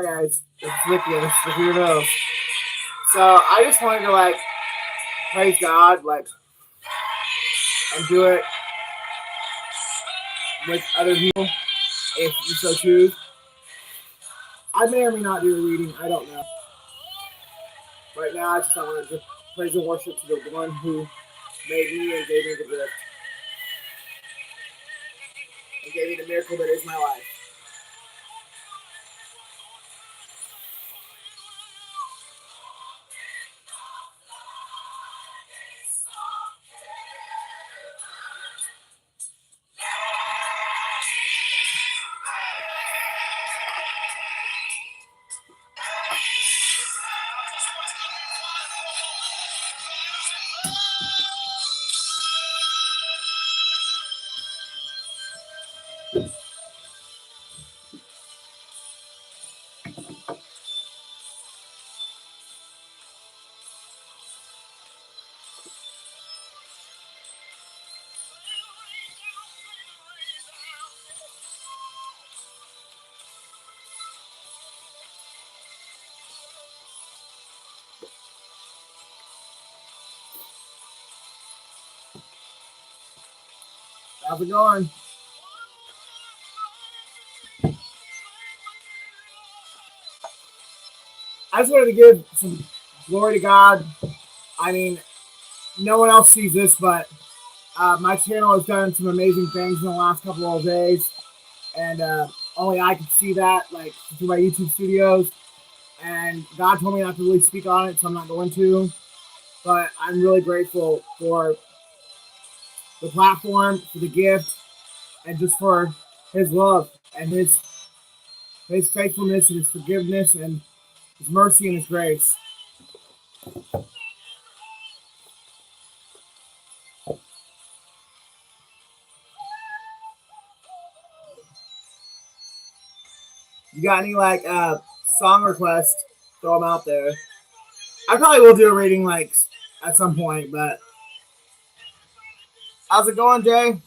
Yeah, it's ridiculous. If you know. So I just wanted to like praise God, like, and do it with other people if you so choose. I may or may not do a reading. I don't know. Right now, I just want to praise and worship to the one who made me and gave me the gift and gave me the miracle that is my life. How's it going? I just wanted to give some glory to God. I mean, no one else sees this, but my channel has done some amazing things in the last couple of days, and only I could see that, like through my YouTube studios. And God told me not to really speak on it, so I'm not going to. But I'm really grateful for the platform, for the gift, and just for His love and His faithfulness and His forgiveness and His mercy and His grace. You got any like song requests? Throw them out there. I probably will do a reading like at some point, but how's it going, Jay?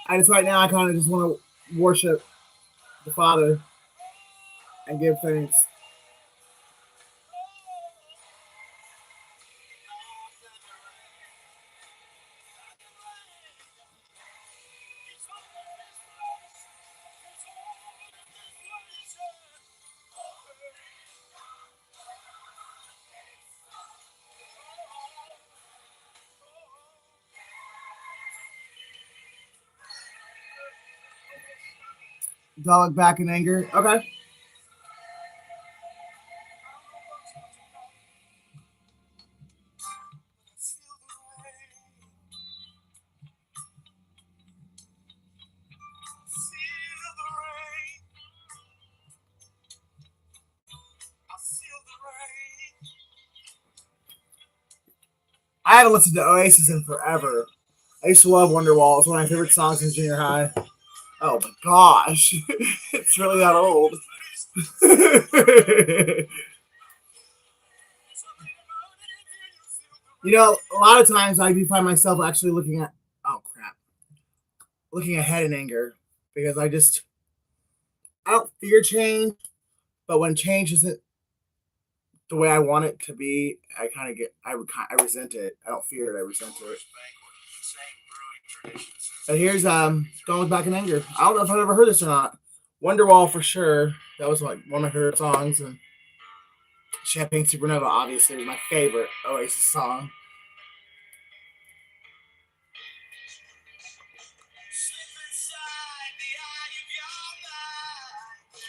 I just right now I kind of just want to worship the Father and give thanks. Do I look back in anger? Okay. I haven't listened to Oasis in forever. I used to love Wonderwall. It's one of my favorite songs in junior high. Oh my gosh. It's really that old. You know, a lot of times I do find myself actually looking at, oh crap, looking ahead in anger because I don't fear change, but when change isn't the way I want it to be, I kind of I resent it. I don't fear it, I resent it. But here's Don't Look Back in Anger. I don't know if I've ever heard this or not. Wonderwall for sure. That was like one of my favorite songs, and Champagne Supernova obviously was my favorite Oasis song.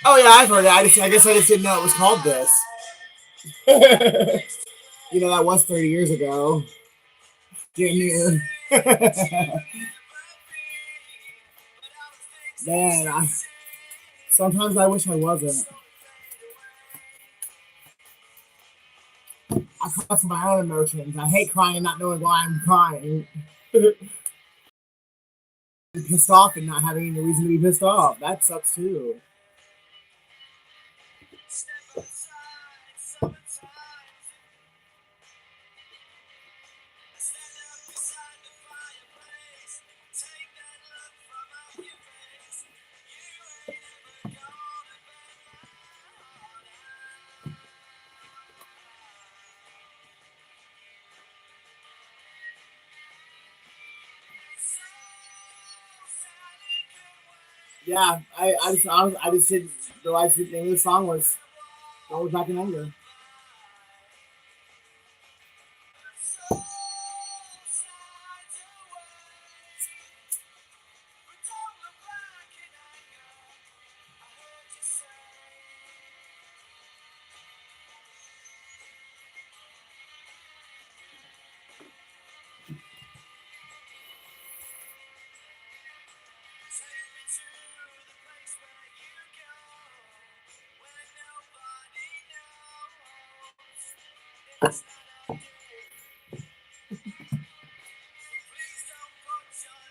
Oh yeah, I've heard it. I guess I just didn't know it was called this. You know, that was 30 years ago. Damn near. Man, sometimes I wish I wasn't. I cry for my own emotions. I hate crying and not knowing why I'm crying. Pissed off and not having any reason to be pissed off. That sucks too. Yeah, I just didn't realize the name of the song was "Going Back in Anger."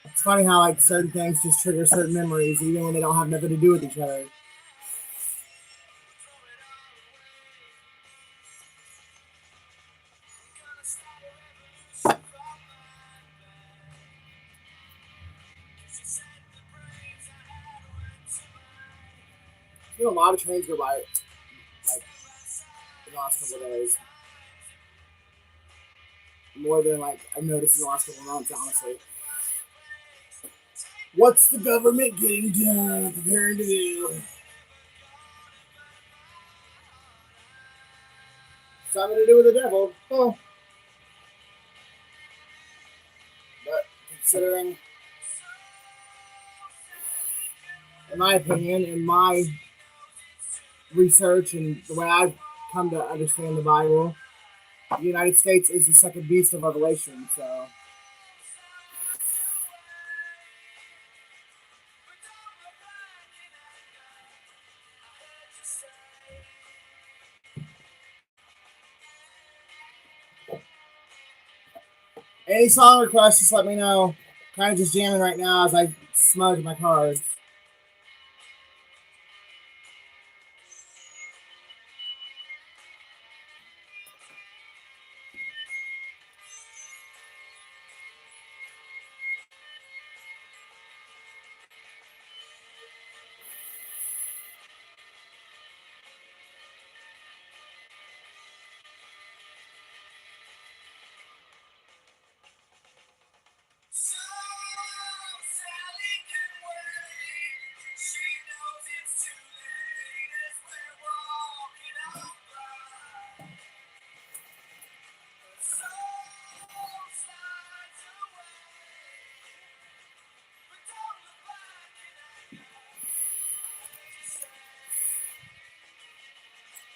It's funny how like certain things just trigger certain memories, even when they don't have nothing to do with each other. You know, a lot of trains go by like in the last couple of days, more than like I've noticed in the last couple of months, honestly. What's the government getting done? Preparing to do something to do with the devil. Oh, but considering, in my opinion, in my research and the way I've come to understand the Bible, the United States is the second beast of Revelation. So, any song requests, just let me know. Kind of just jamming right now as I smudge my cards.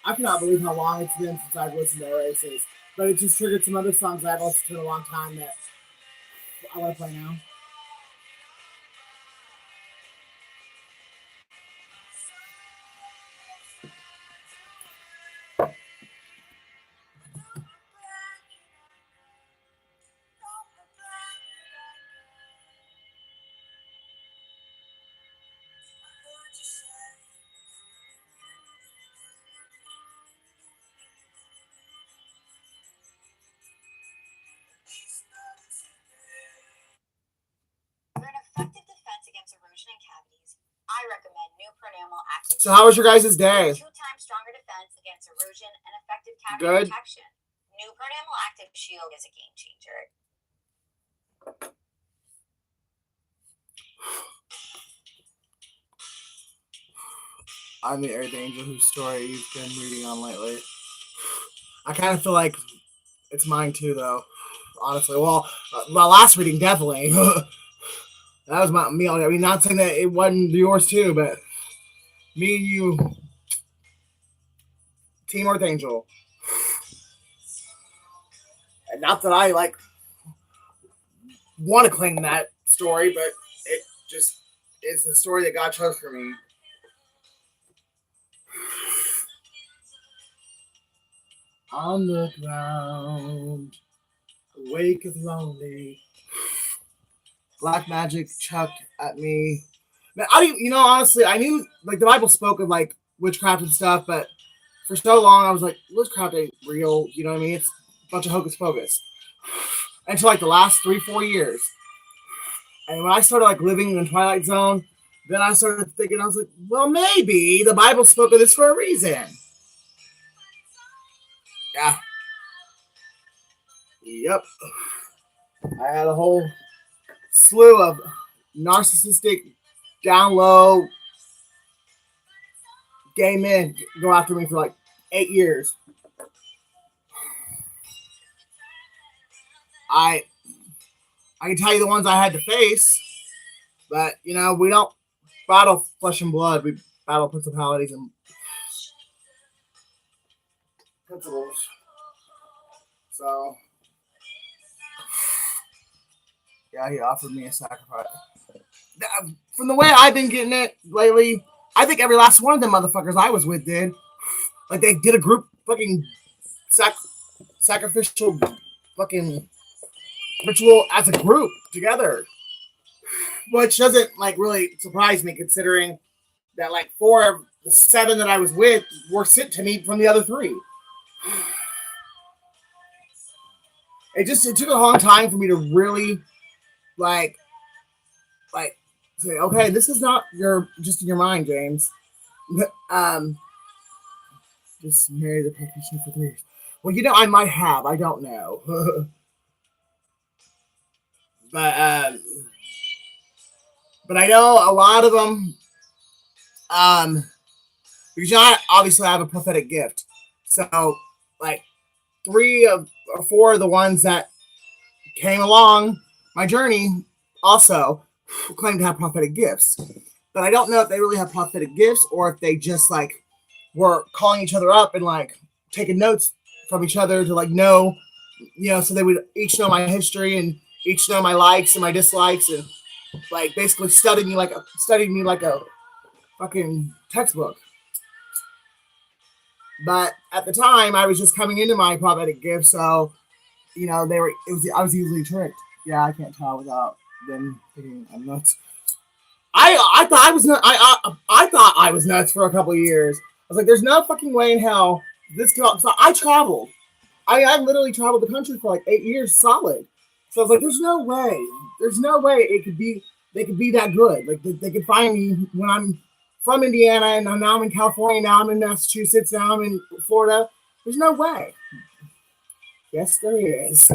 I cannot believe how long it's been since I've listened to Oasis, but it just triggered some other songs I've listened to in a long time that I want to play now. So how was your guys' day? 2 times stronger defense against erosion and effective cavity protection. New Pronamel Active Shield is a game changer. I'm the Earth Angel whose story you've been reading on lately. I kind of feel like it's mine too, though. Honestly, well, my last reading definitely. That was me. I mean, not saying that it wasn't yours too, but me and you, Team Earth Angel. And not that I like want to claim that story, but it just is the story that God chose for me. On the ground, awake and lonely. Black magic chucked at me. Man, honestly, I knew like the Bible spoke of like witchcraft and stuff, but for so long I was like, witchcraft ain't real. You know what I mean? It's a bunch of hocus pocus. Until like the last 3-4 years, and when I started like living in the Twilight Zone, then I started thinking, I was like, well, maybe the Bible spoke of this for a reason. Yeah. Yep. I had a whole slew of narcissistic down low, gay men go after me for like 8 years. I can tell you the ones I had to face, but you know, we don't battle flesh and blood. We battle principalities and principles. So yeah, he offered me a sacrifice. From the way I've been getting it lately, I think every last one of them motherfuckers I was with did. Like they did a group fucking sacrificial fucking ritual as a group together. Which doesn't like really surprise me considering that like 4 of the 7 that I was with were sent to me from the other 3. It took a long time for me to really like say, okay, this is not just in your mind, James. Just marry the practitioner for 3 years. Well, you know, I might have. I don't know. But I know a lot of them. Because I obviously have a prophetic gift. So, like 3 or 4 of the ones that came along my journey also claim to have prophetic gifts. But I don't know if they really have prophetic gifts or if they just like were calling each other up and like taking notes from each other to like know, you know, so they would each know my history and each know my likes and my dislikes and like basically studied me like a fucking textbook. But at the time, I was just coming into my prophetic gift, so you know I was easily tricked. Yeah, I can't tell without them thinking I'm nuts. I thought I was nuts. I thought I was nuts for a couple of years. I was like, there's no fucking way in hell this girl. So I traveled. I literally traveled the country for like 8 years solid. So I was like, there's no way. There's no way it could be. They could be that good. Like they could find me when I'm from Indiana and now I'm in California. Now I'm in Massachusetts. Now I'm in Florida. There's no way. Yes, there is.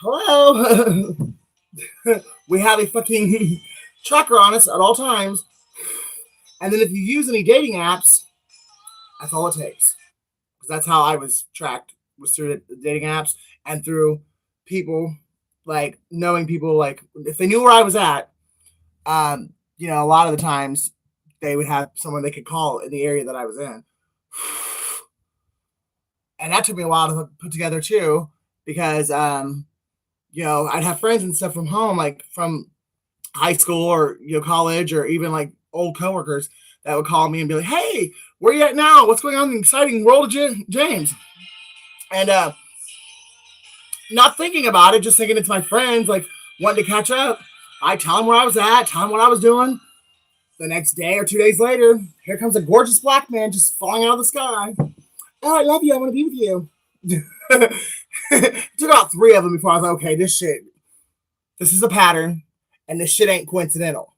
Hello. We have a fucking tracker on us at all times. And then if you use any dating apps, that's all it takes. Because that's how I was tracked, was through the dating apps and through people, like knowing people, like if they knew where I was at, you know, a lot of the times they would have someone they could call in the area that I was in. And that took me a while to put together too, because, you know, I'd have friends and stuff from home, like from high school or, you know, college or even like old coworkers that would call me and be like, hey, where you at now? What's going on in the exciting world of James? And not thinking about it, just thinking it's my friends, like wanting to catch up. I tell them where I was at, tell them what I was doing. The next day or 2 days later, here comes a gorgeous black man just falling out of the sky. Oh, I love you. I want to be with you. Took out 3 of them before I was like, okay, this is a pattern, and this shit ain't coincidental.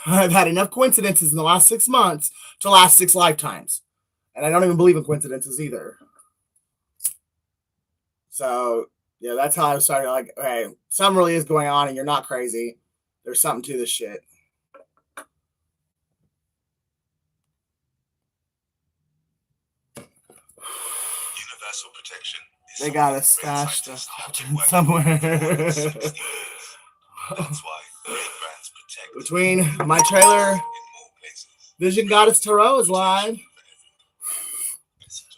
I've had enough coincidences in the last 6 months to last 6 lifetimes. And I don't even believe in coincidences either. So, yeah, that's how I started. Like, okay, something really is going on, and you're not crazy. There's something to this shit. Universal protection. They got us stashed somewhere. That's why brands protect. Between my trailer, Vision Goddess Tarot is live.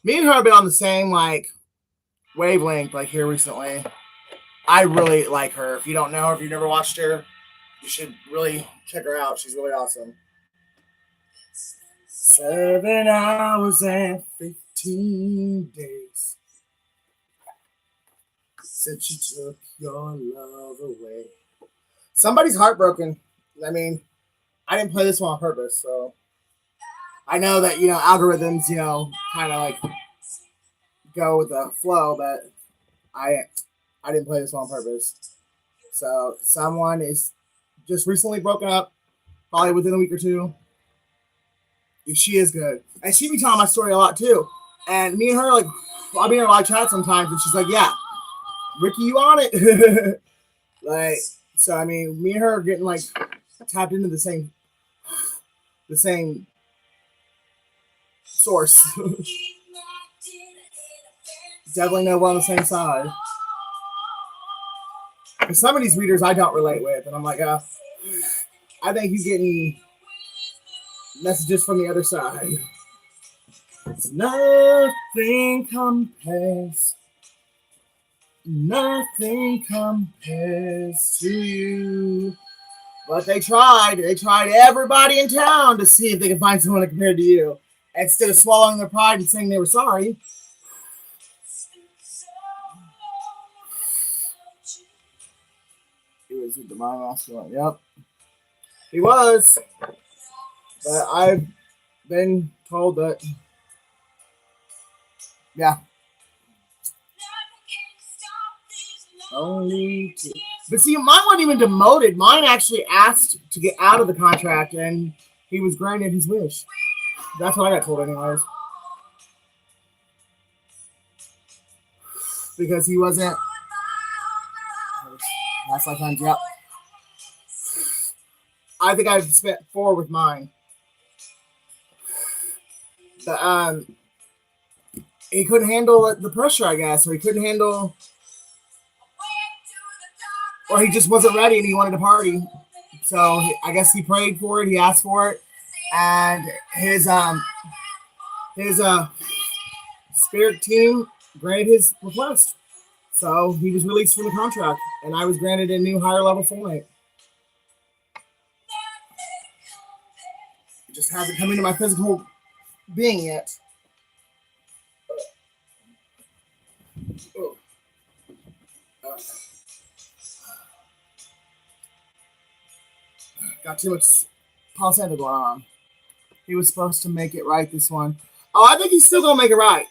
Me and her have been on the same like wavelength like here recently. I really like her. If you don't know her, if you've never watched her, you should really check her out. She's really awesome. 7 hours and 15 days since you took your love away. Somebody's heartbroken. I mean, I didn't play this one on purpose, so I know that, you know, algorithms, you know, kind of like go with the flow, but I didn't play this one on purpose. So someone is just recently broken up, probably within a week or 2. She is good. And she be telling my story a lot too. And me and her, like, I'll be in her live chat sometimes, and she's like, yeah, Ricky, you on it? Like, So I mean, me and her are getting like tapped into the same source. Definitely know we're on the same side. But some of these readers I don't relate with, and I'm like, I think he's getting messages from the other side. Nothing compares. Nothing compares to you. But they tried. They tried everybody in town to see if they could find someone compared to you. Instead of swallowing their pride and saying they were sorry. He was a divine masculine. Yep. He was. But I've been told that. Yeah. Only two. But see, mine wasn't even demoted. Mine actually asked to get out of the contract, and he was granted his wish. That's what I got told, anyways. Because he wasn't. Last lifetime, yep. I think I've spent 4 with mine. But, he couldn't handle the pressure, I guess, or he couldn't handle. Or he just wasn't ready and he wanted to party. So I guess he prayed for it, he asked for it, and his spirit team granted his request. So he was released from the contract, and I was granted a new higher level soulmate. It just hasn't come into my physical being yet. Got too much Paul Santa going on. He was supposed to make it right this one. Oh, I think he's still gonna make it right.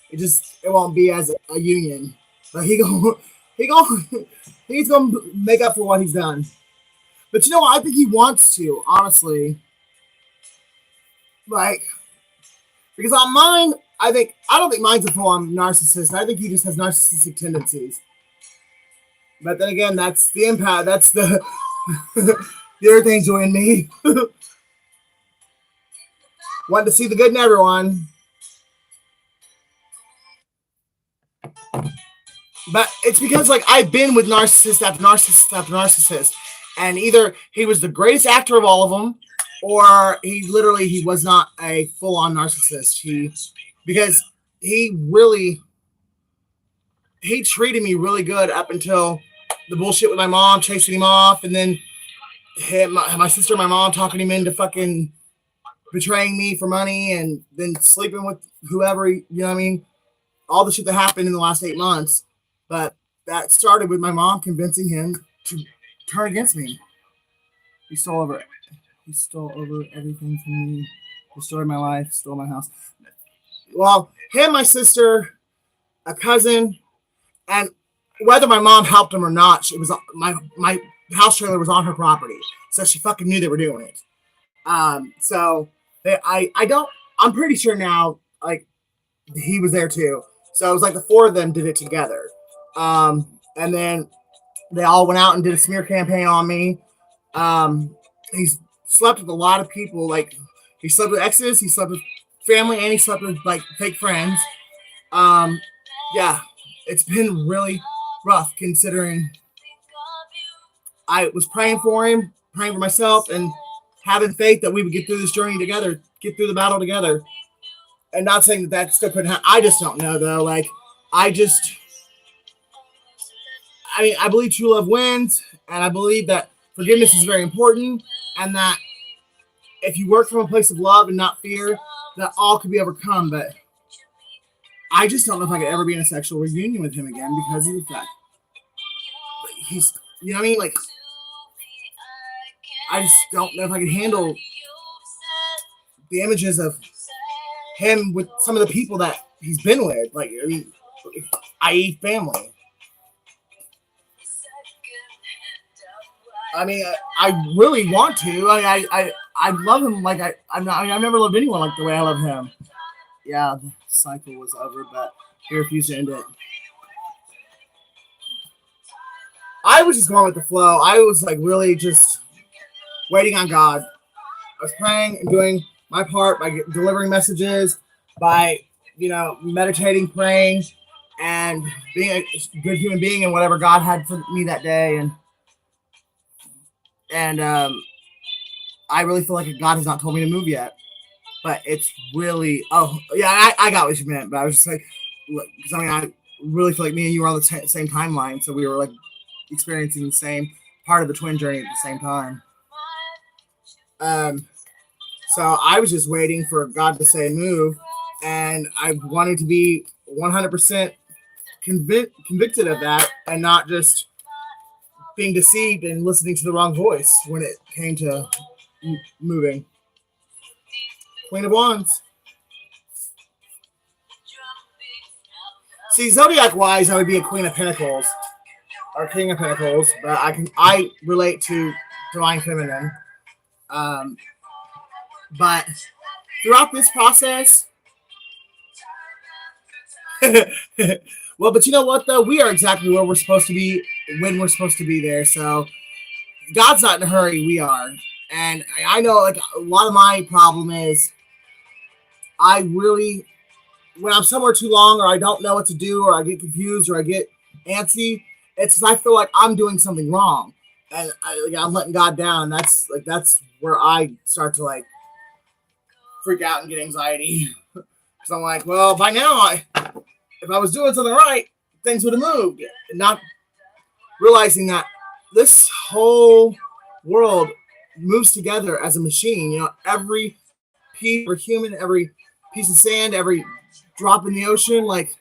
It won't be as a union, but he's gonna make up for what he's done. But you know what? I think he wants to, honestly. Like, because on mine, I don't think mine's a full-on narcissist. I think he just has narcissistic tendencies. But then again, that's the impact. That's the the other thing joining me. Want to see the good in everyone. But it's because, like, I've been with narcissist after narcissist after narcissist. And either he was the greatest actor of all of them, or he was not a full-on narcissist. Because he treated me really good up until the bullshit with my mom chasing him off, and then my sister and my mom talking him into fucking betraying me for money, and then sleeping with whoever, you know what I mean? All the shit that happened in the last 8 months. But that started with my mom convincing him to turn against me. He stole over everything from me, destroyed my life, stole my house. Well, him, my sister, a cousin, and whether my mom helped him or not, it was my house trailer was on her property, so she fucking knew they were doing it. I'm pretty sure now, like, he was there too. So it was like the 4 of them did it together. And then they all went out and did a smear campaign on me. He's slept with a lot of people. Like, he slept with exes, he slept with family, and he slept with, like, fake friends. Yeah, it's been really rough, considering I was praying for him, praying for myself, and having faith that we would get through this journey together, get through the battle together. And not saying that still couldn't happen. I just don't know, though. Like, I believe true love wins, and I believe that forgiveness is very important, and that if you work from a place of love and not fear, that all could be overcome. But I just don't know if I could ever be in a sexual reunion with him again because of the fact he's, you know what I mean? Like, I just don't know if I can handle the images of him with some of the people that he's been with, like, i.e. family. I mean, I really want to. I love him like I've never loved anyone like the way I love him. Yeah, the cycle was over, but he refused to end it. I was just going with the flow. I was like really just waiting on God. I was praying and doing my part by delivering messages, by meditating, praying, and being a good human being and whatever God had for me that day. And I really feel like God has not told me to move yet. But it's really I got what you meant. But I was just like, because I really feel like me and you were on the same timeline, so we were like experiencing the same part of the twin journey at the same time. So I was just waiting for God to say move, and I wanted to be 100% convicted of that, and not just being deceived and listening to the wrong voice when it came to moving. Queen of Wands. See, zodiac wise, I would be a Queen of Pentacles or King of Pentacles, but I relate to Divine Feminine. But throughout this process, well, but you know what though? We are exactly where we're supposed to be when we're supposed to be there. So God's not in a hurry. We are, and I know like a lot of my problem is I really, when I'm somewhere too long or I don't know what to do or I get confused or I get antsy, it's I feel like I'm doing something wrong and I'm letting God down. That's where I start to like freak out and get anxiety because I'm like, well, by now if I was doing something right, things would have moved. Not realizing that this whole world moves together as a machine. Every piece of human, every piece of sand, every drop in the ocean, like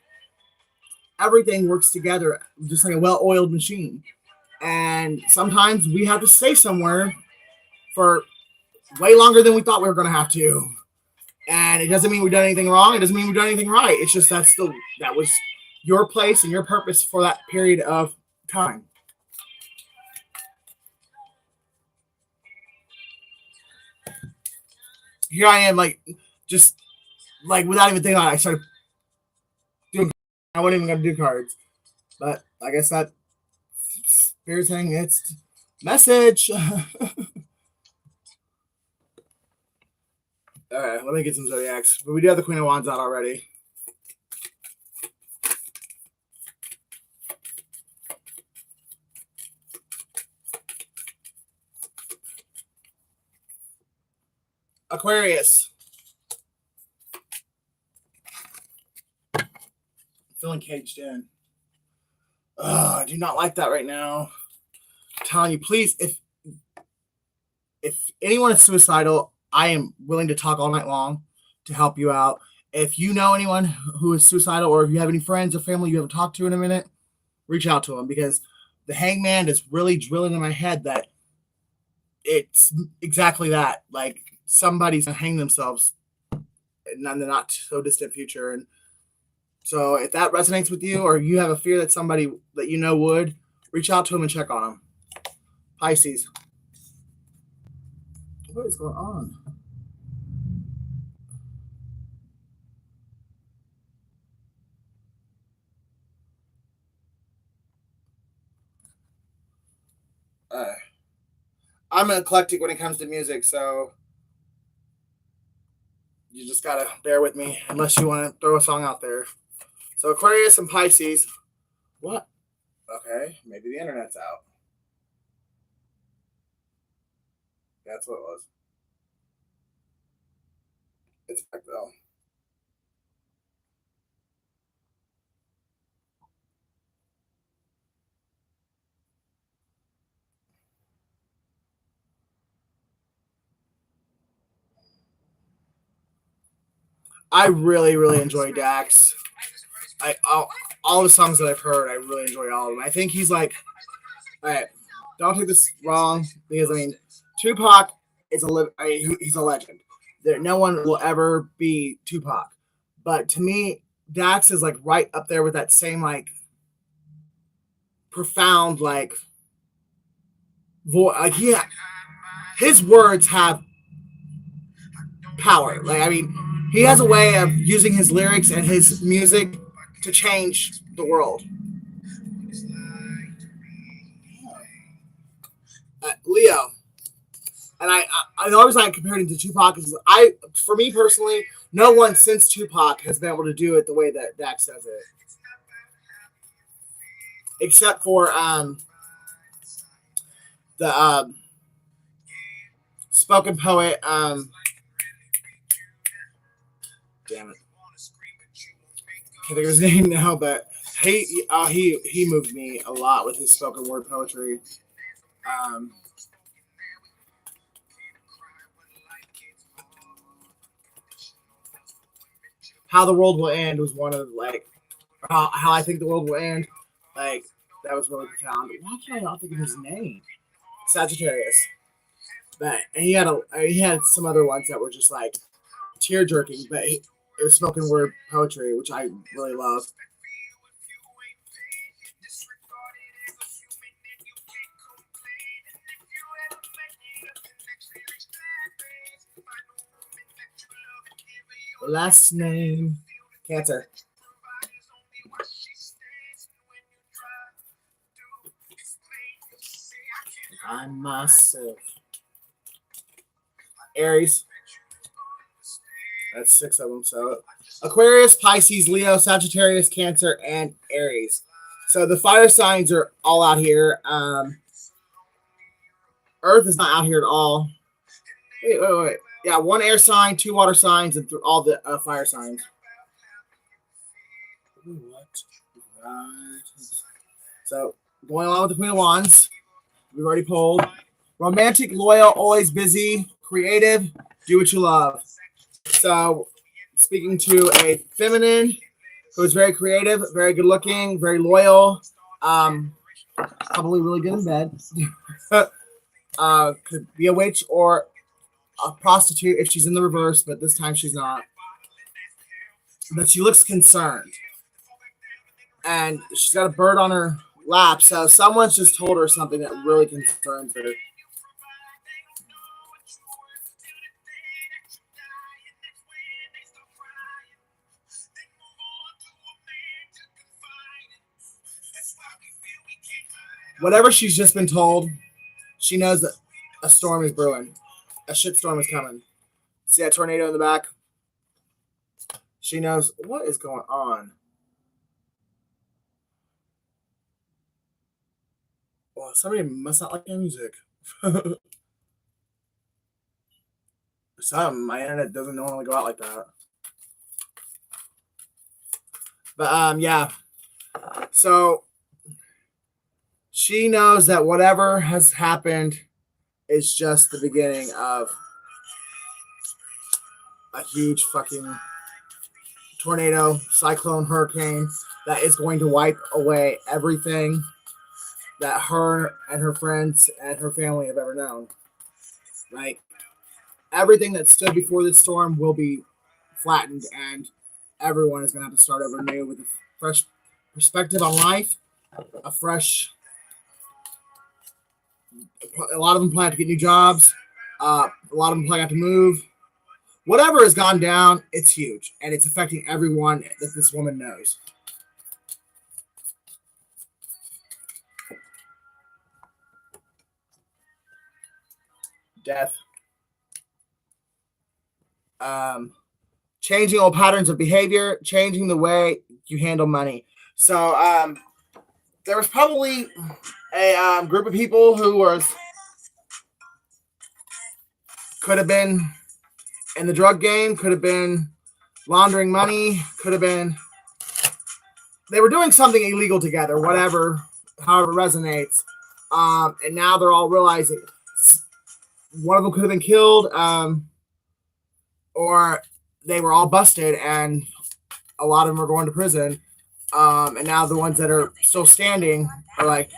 everything works together just like a well-oiled machine. And sometimes we have to stay somewhere for way longer than we thought we were going to have to. And it doesn't mean we've done anything wrong. It doesn't mean we've done anything right. It's just that was your place and your purpose for that period of time. Here I am, like, just, like, without even thinking about it, I started doing, I wasn't even going to do cards. But I guess that spirit saying it's message. All right, let me get some zodiacs. But we do have the Queen of Wands out already. Aquarius. Feeling caged in. I do not like that right now. I'm telling you, please, if anyone is suicidal, I am willing to talk all night long to help you out. If you know anyone who is suicidal, or if you have any friends or family you haven't talked to in a minute, reach out to them, because the Hangman is really drilling in my head that it's exactly that. Like somebody's gonna hang themselves in the not so distant future. And so if that resonates with you, or you have a fear that somebody that you know would, reach out to them and check on them. Pisces. What is going on? I'm an eclectic when it comes to music, so you just gotta bear with me unless you want to throw a song out there. So Aquarius and Pisces. What? Okay, maybe the internet's out. That's what it was. It's back though. I really, really enjoy Dax. All the songs that I've heard, I really enjoy all of them. I think he's like, all right, don't take this wrong, because I mean, Tupac is he's a legend. No one will ever be Tupac, but to me, Dax is like right up there with that same like profound like voice. Like his words have power. Like I mean, he has a way of using his lyrics and his music to change the world. Leo. And I always like comparing him to Tupac because for me personally, no one since Tupac has been able to do it the way that Dax does it, except for the spoken poet. Damn it, can't think of his name now, but he moved me a lot with his spoken word poetry. Um, How the World Will End was one of like how I think the world will end. Like that was really profound. Why can't I not think of his name? Sagittarius. But and he had some other ones that were just like tear jerking, but it was spoken word poetry, which I really love. Last name Cancer. I'm myself. Aries. That's 6 of them. So Aquarius, Pisces, Leo, Sagittarius, Cancer, and Aries. So the fire signs are all out here. Earth is not out here at all. Wait. Yeah, 1 air sign, 2 water signs, and all the fire signs. What? Right. So going along with the Queen of Wands, we've already pulled. Romantic, loyal, always busy, creative, do what you love. So speaking to a feminine who is very creative, very good looking, very loyal, probably really good in bed. Could be a witch or a prostitute if she's in the reverse, but this time she's not. But she looks concerned. And she's got a bird on her lap, so someone's just told her something that really concerns her. Whatever she's just been told, she knows that a storm is brewing. A shitstorm is coming. See that tornado in the back? She knows what is going on. Well, somebody must not like my music. My internet doesn't normally go out like that. But yeah. So she knows that whatever has happened is just the beginning of a huge fucking tornado, cyclone, hurricane that is going to wipe away everything that her and her friends and her family have ever known. Like everything that stood before this storm will be flattened, and everyone is going to have to start over new with a fresh perspective on life, a lot of them plan to get new jobs. A lot of them plan to move. Whatever has gone down, it's huge, and it's affecting everyone that this woman knows. Death. Changing old patterns of behavior, changing the way you handle money. So there was probably a group of people who could have been in the drug game, could have been laundering money, could have been they were doing something illegal together, whatever, however resonates. And now they're all realizing one of them could have been killed, or they were all busted, and a lot of them are going to prison. And now the ones that are still standing are like,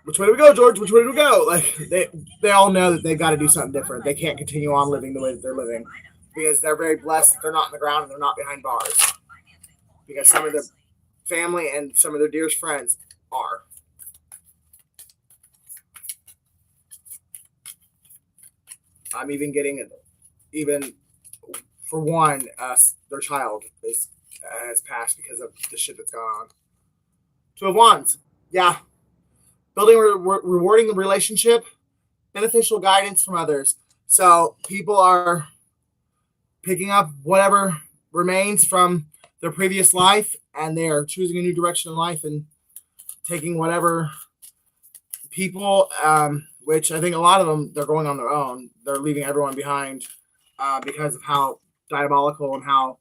which way do we go, George? Which way do we go? Like they all know that they got to do something different. They can't continue on living the way that they're living because they're very blessed that they're not in the ground and they're not behind bars. Because some of their family and some of their dearest friends are. I'm even getting it. Even for one, their child has passed because of the shit that's gone on. 2 of Wands. Yeah. Building rewarding the relationship. beneficial guidance from others. So people are picking up whatever remains from their previous life, and they are choosing a new direction in life and taking whatever people, which I think a lot of them, they're going on their own. They're leaving everyone behind because of how diabolical and how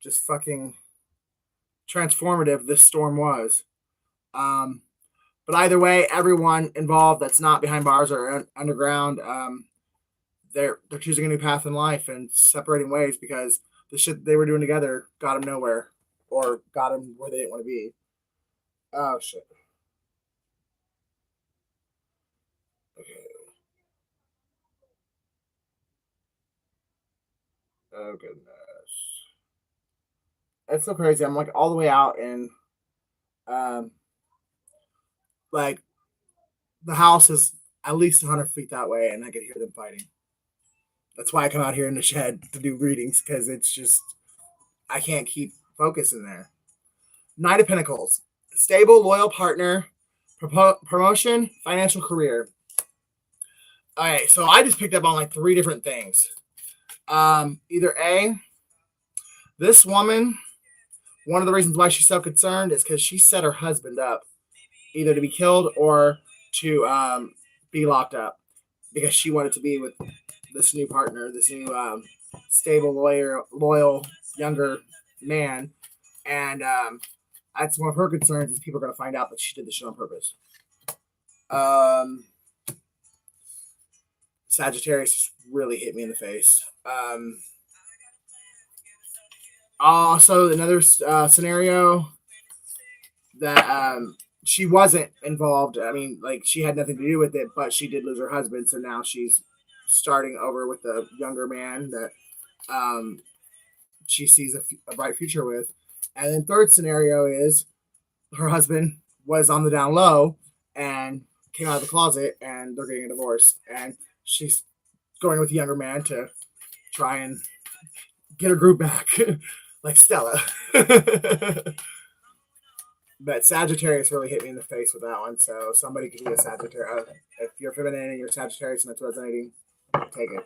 just fucking transformative this storm was. But either way, everyone involved that's not behind bars or underground, they're choosing a new path in life and separating ways because the shit they were doing together got them nowhere or got them where they didn't want to be. Oh shit. Okay. Oh goodness. It's so crazy. I'm like all the way out and um like the house is at least 100 feet that way and I could hear them fighting. That's why I come out here in the shed to do readings because it's just I can't keep focus in there. Knight of Pentacles, stable, loyal partner, promotion, financial career. All right, so I just picked up on like 3 different things. Either A, this woman, one of the reasons why she's so concerned is because she set her husband up either to be killed or to be locked up because she wanted to be with this new partner, this new stable, loyal, younger man. And that's one of her concerns is people are going to find out that she did this shit on purpose. Sagittarius just really hit me in the face. Also, another scenario that she wasn't involved. I mean, like she had nothing to do with it, but she did lose her husband, so now she's starting over with a younger man that she sees a bright future with. And then third scenario is her husband was on the down low and came out of the closet, and they're getting a divorce, and she's going with a younger man to try and get her group back, like Stella. But Sagittarius really hit me in the face with that one. So somebody could be a Sagittarius. If you're feminine and you're Sagittarius and that's resonating, take it.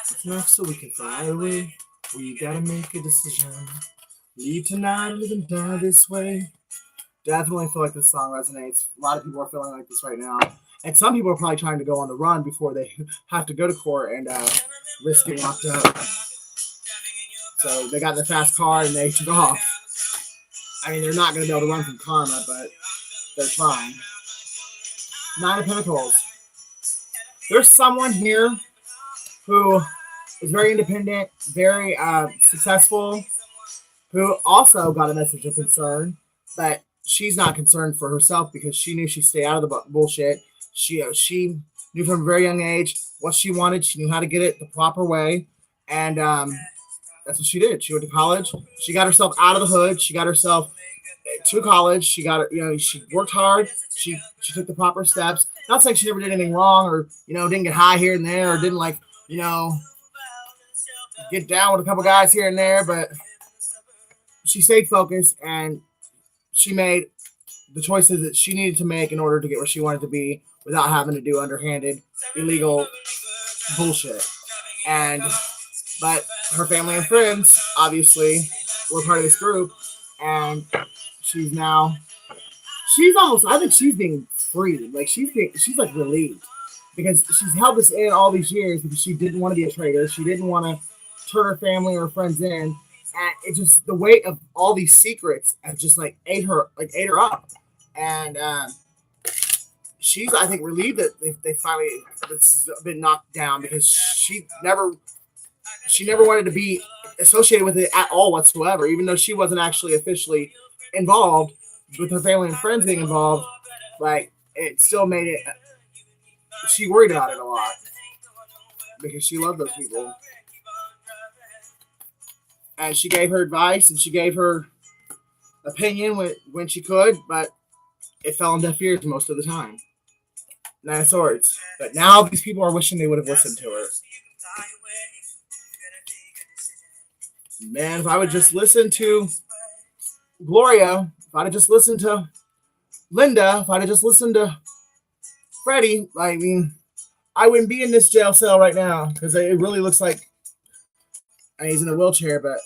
It's enough so we can fly away. We gotta make a decision. Leave tonight, live and die this way. Definitely feel like this song resonates. A lot of people are feeling like this right now. And some people are probably trying to go on the run before they have to go to court and risk getting locked up. So they got in the fast car and they took off. I mean, they're not going to be able to run from karma, but they're trying. Nine of Pentacles. There's someone here who is very independent, very successful, who also got a message of concern, but she's not concerned for herself because she knew she'd stay out of the bullshit. She knew from a very young age what she wanted. She knew how to get it the proper way, and that's what she did. She went to college. She got herself out of the hood. She got herself to college. She got, she worked hard. She took the proper steps. Not saying she never did anything wrong or, didn't get high here and there or didn't get down with a couple guys here and there, but she stayed focused and she made the choices that she needed to make in order to get where she wanted to be without having to do underhanded, illegal bullshit. But her family and friends, obviously, were part of this group, and she's almost, I think she's being freed. Like, she's like relieved because she's held this in all these years because she didn't want to be a traitor. She didn't want to turn her family or her friends in. And it just, the weight of all these secrets have just ate her up. And she's, I think, relieved that they finally, this has been knocked down because she never wanted to be associated with it at all whatsoever, even though she wasn't actually officially involved with her family and friends being involved. Like, it still made it, she worried about it a lot because she loved those people. And she gave her advice and she gave her opinion when she could, but it fell on deaf ears most of the time. Nine of Swords. But now these people are wishing they would have listened to her. Man, if I would just listen to Gloria, if I'd have just listened to Linda, if I'd have just listened to Freddie, I mean, I wouldn't be in this jail cell right now because it really looks like he's in a wheelchair, but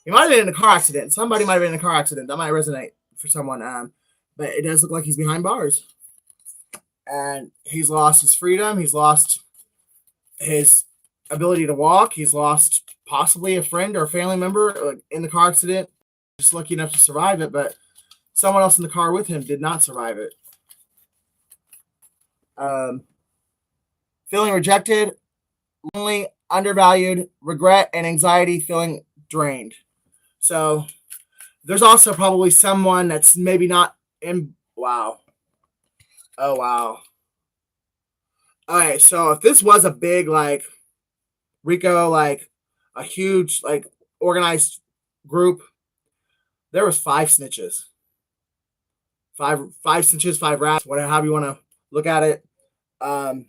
he might have been in a car accident. Somebody might have been in a car accident. That might resonate for someone. But it does look like he's behind bars. And he's lost his freedom. He's lost his ability to walk. He's lost possibly a friend or a family member in the car accident. Just lucky enough to survive it, but someone else in the car with him did not survive it. Feeling rejected, lonely, undervalued, regret, and anxiety, feeling drained. So there's also probably someone that's maybe not in. Wow. Oh, wow. All right. So if this was a big, like, Rico, like, a huge, like, organized group, there was 5 snitches. Five snitches, 5 rats, whatever, however you want to look at it. Because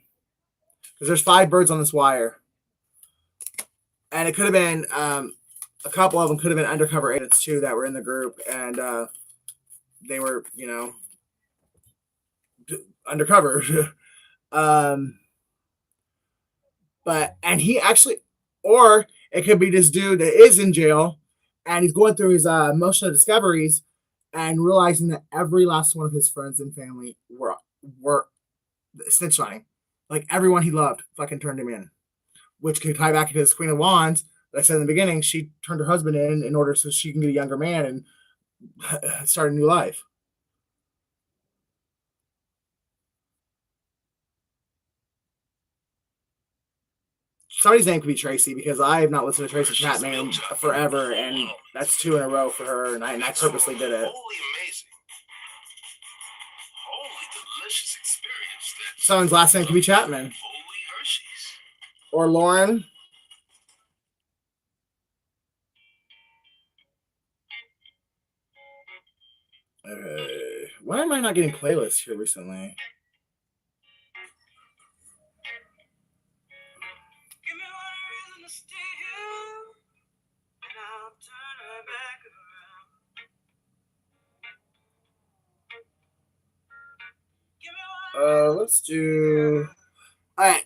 there's 5 birds on this wire. And it could have been, a couple of them could have been undercover agents too that were in the group. And they were, undercover. And he actually, or it could be this dude that is in jail and he's going through his emotional discoveries and realizing that every last one of his friends and family were snitch on him. Like everyone he loved fucking turned him in, which could tie back into his Queen of Wands that I said in the beginning. She turned her husband in order so she can get a younger man and start a new life. Somebody's name could be Tracy because I have not listened to Tracy Chapman forever, and that's 2 in a row for her, and I purposely did it. Holy amazing. Holy delicious experience. Someone's last name could be Chapman. Holy Hershey's. Or Lauren. Why am I not getting playlists here recently? Let's do. All right.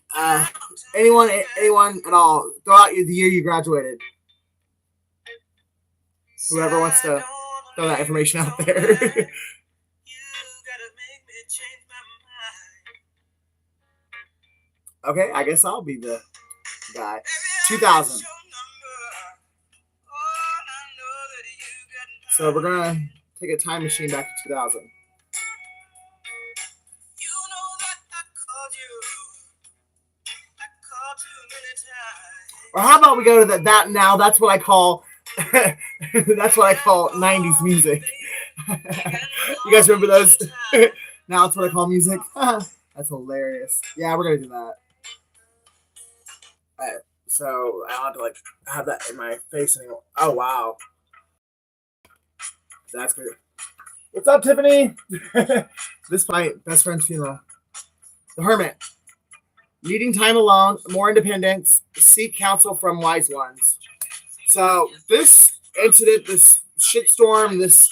Anyone at all? Throw out the year you graduated. Whoever wants to throw that information out there. Okay, I guess I'll be the guy. 2000. So we're gonna take a time machine back to 2000. Or how about we go to that now? That's what I call. That's what I call 90s music. You guys remember those? Now it's what I call music. That's hilarious. Yeah, we're gonna do that. All right, so I don't have to like have that in my face anymore. Oh wow, that's good. What's up, Tiffany? This is my best friend's funeral. The Hermit. Needing time alone, more independence, seek counsel from wise ones. So this incident, this shitstorm, this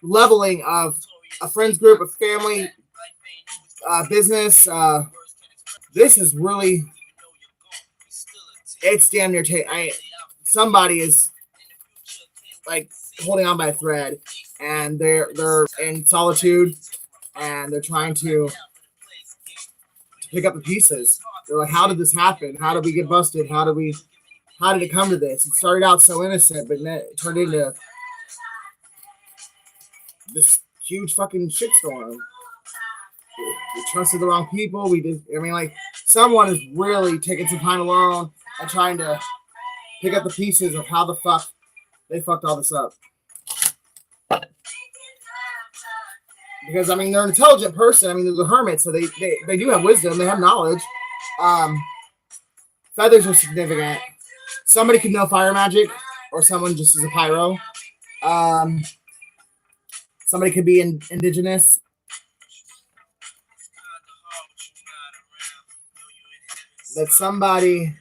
leveling of a friends group, a family, business, this is really, it's damn near somebody is like holding on by a thread, and they're in solitude, and they're trying to pick up the pieces. They're like, how did this happen? How did we get busted? How did it come to this? It started out so innocent, but then it turned into this huge fucking shitstorm. We trusted the wrong people. Someone is really taking some time alone and trying to pick up the pieces of how the fuck they fucked all this up. Because, they're an intelligent person. They're the hermits, so they do have wisdom. They have knowledge. Feathers are significant. Somebody could know fire magic, or someone just is a pyro. Somebody could be indigenous. That somebody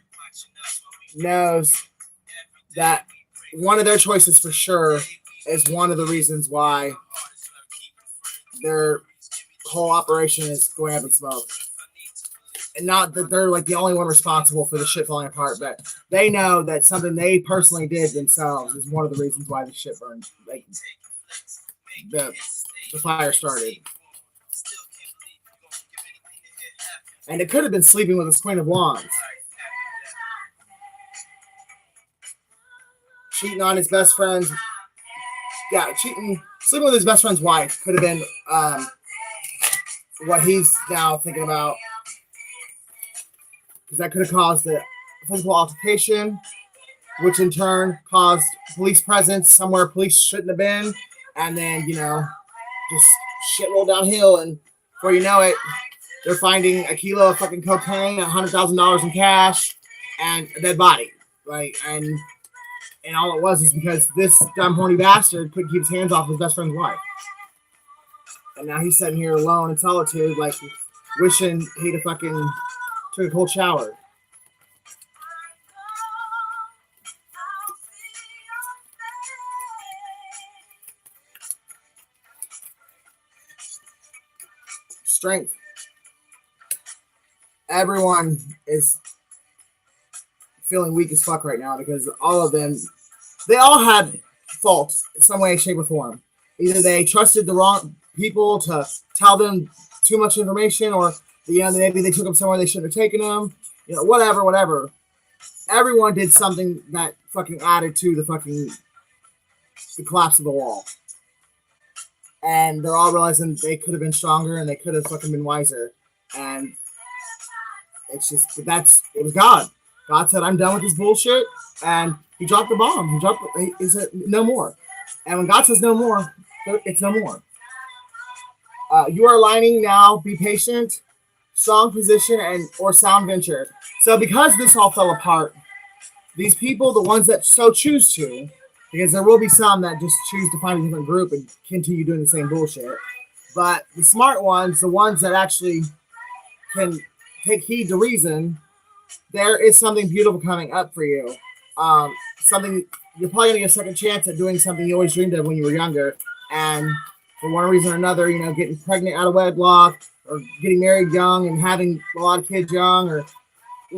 knows that one of their choices for sure is one of the reasons why their whole operation is going up in smoke. And not that they're like the only one responsible for the shit falling apart, but they know that something they personally did themselves is one of the reasons why the shit burned. Like the fire started. And it could have been sleeping with his Queen of Wands. Cheating on his best friend's. Yeah, sleeping with his best friend's wife could have been what he's now thinking about. Because that could have caused a physical altercation, which in turn caused police presence somewhere police shouldn't have been. And then, just shit rolled downhill. And before you know it, they're finding a kilo of fucking cocaine, $100,000 in cash, and a dead body. Right? And all it was is because this dumb horny bastard couldn't keep his hands off his best friend's wife. And now he's sitting here alone in solitude, like wishing he'd have fucking took a cold shower. Strength. Everyone is feeling weak as fuck right now because all of them, they all had fault in some way, shape, or form. Either they trusted the wrong people to tell them too much information, or maybe they took them somewhere they shouldn't have taken them. Whatever. Everyone did something that fucking added to the collapse of the wall. And they're all realizing they could have been stronger and they could have fucking been wiser. And it's just, it was God. God said, I'm done with this bullshit. And he dropped the bomb. He said, no more. And when God says no more, it's no more. You are aligning now. Be patient. Strong position or sound venture. So because this all fell apart, these people, the ones that so choose to, because there will be some that just choose to find a different group and continue doing the same bullshit. But the smart ones, the ones that actually can take heed to reason, there is something beautiful coming up for you. Something you're probably gonna get a second chance at doing something you always dreamed of when you were younger, and for one reason or another, getting pregnant out of wedlock, or getting married young and having a lot of kids young, or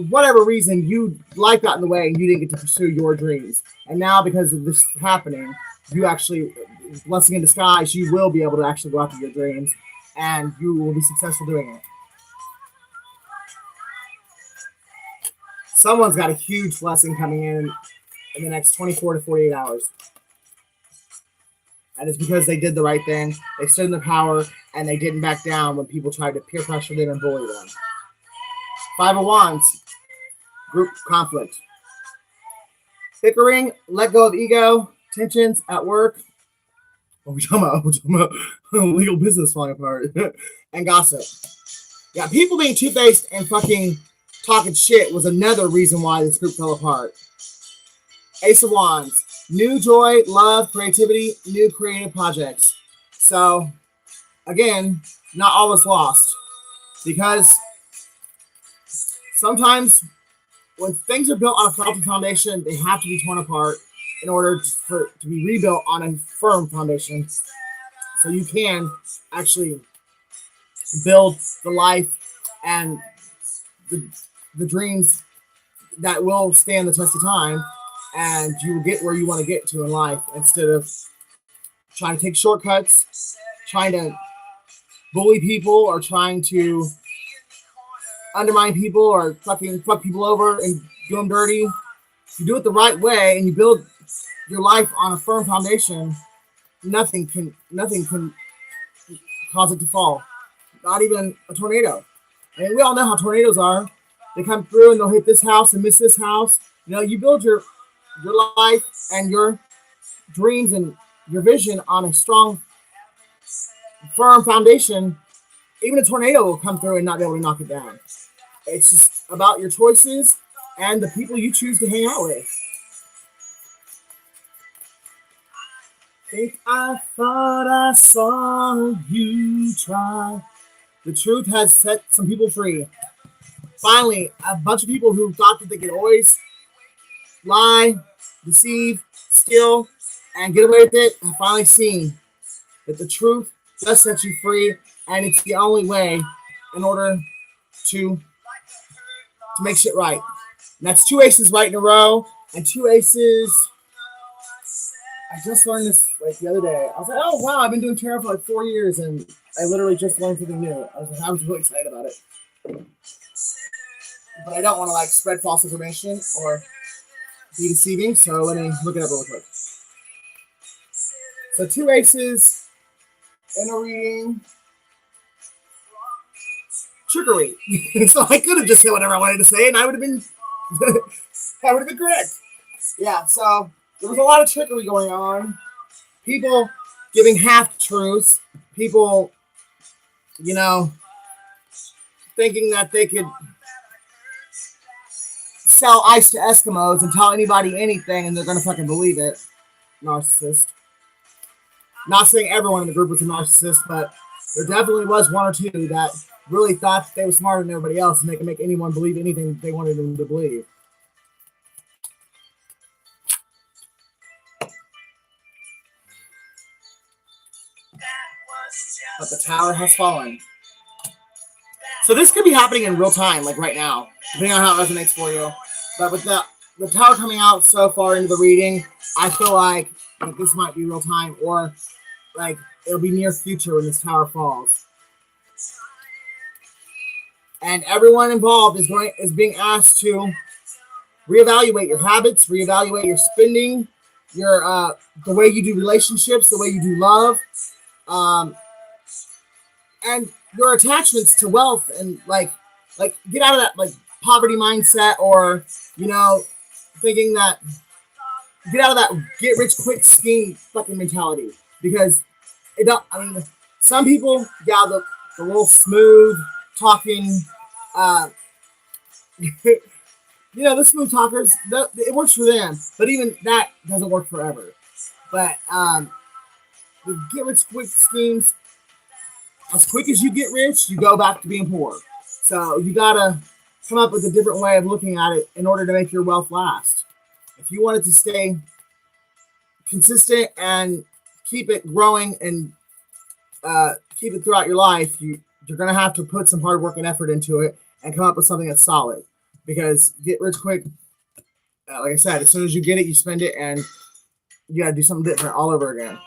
whatever reason, life got in the way and you didn't get to pursue your dreams. And now, because of this happening, you actually, blessing in disguise, you will be able to actually go after your dreams, and you will be successful doing it. Someone's got a huge blessing coming in the next 24 to 48 hours. And it's because they did the right thing. They stood in their power, and they didn't back down when people tried to peer pressure them and bully them. Five of Wands, group conflict. Bickering, let go of ego, tensions at work. What are we talking about? Legal business falling apart. And gossip. Yeah, people being two-faced and fucking talking shit was another reason why this group fell apart. Ace of Wands. New joy, love, creativity, new creative projects. So, again, not all is lost. Because sometimes when things are built on a faulty foundation, they have to be torn apart in order to be rebuilt on a firm foundation. So you can actually build the life and the dreams that will stand the test of time, and you will get where you want to get to in life instead of trying to take shortcuts, trying to bully people, or trying to undermine people, or fucking fuck people over and do them dirty. If you do it the right way and you build your life on a firm foundation, nothing can cause it to fall. Not even a tornado. And we all know how tornadoes are. They come through and they'll hit this house and miss this house. You build your life and your dreams and your vision on a strong, firm foundation. Even a tornado will come through and not be able to knock it down. It's just about your choices and the people you choose to hang out with. Think I thought I saw you try. The truth has set some people free. Finally, a bunch of people who thought that they could always lie, deceive, steal, and get away with it have finally seen that the truth does set you free, and it's the only way in order to make shit right. And that's two aces right in a row, and two aces. I just learned this like the other day. I was like, oh wow, I've been doing tarot for like 4 years, and I literally just learned something new. I was really excited about it. But I don't want to like spread false information or be deceiving, so let me look it up real quick. So two aces in a reading. Trickery. So I could have just said whatever I wanted to say, and I would have been that would have been correct. Yeah, so there was a lot of trickery going on. People giving half truths. People, you know, thinking that they could sell ice to Eskimos and tell anybody anything and they're going to fucking believe it. Narcissist. Not saying everyone in the group was a narcissist, but there definitely was one or two that really thought they were smarter than everybody else and they could make anyone believe anything they wanted them to believe. But the tower has fallen. So this could be happening in real time, like right now, depending on how it resonates for you. But with the tower coming out so far into the reading, I feel like this might be real time, or like it'll be near future when this tower falls. And everyone involved is being asked to reevaluate your habits, reevaluate your spending, your the way you do relationships, the way you do love, and your attachments to wealth, and like get out of that like poverty mindset, or you know, thinking that get out of that get rich quick scheme fucking mentality, because it don't. I mean, some people, yeah, the little smooth talking, you know, the smooth talkers, it works for them, but even that doesn't work forever. But the get rich quick schemes, as quick as you get rich, you go back to being poor. So you gotta come up with a different way of looking at it in order to make your wealth last. If you want it to stay consistent and keep it growing and keep it throughout your life, you're gonna have to put some hard work and effort into it and come up with something that's solid. Because get rich quick, like I said, as soon as you get it, you spend it, and you gotta do something different all over again.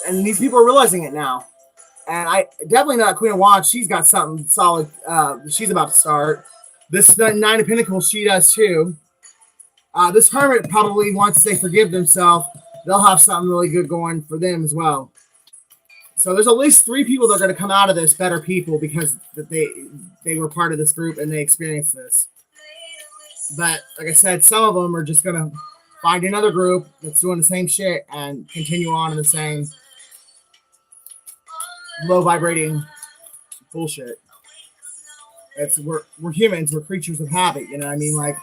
And these people are realizing it now. And I definitely know that Queen of Wands, she's got something solid. She's about to start. This Nine of Pentacles, she does too. This Hermit, probably once they forgive themselves, they'll have something really good going for them as well. So there's at least 3 people that are going to come out of this better people, because they were part of this group and they experienced this. But like I said, some of them are just going to find another group that's doing the same shit and continue on in the same low vibrating bullshit. We're humans, we're creatures of habit, you know what I mean? Like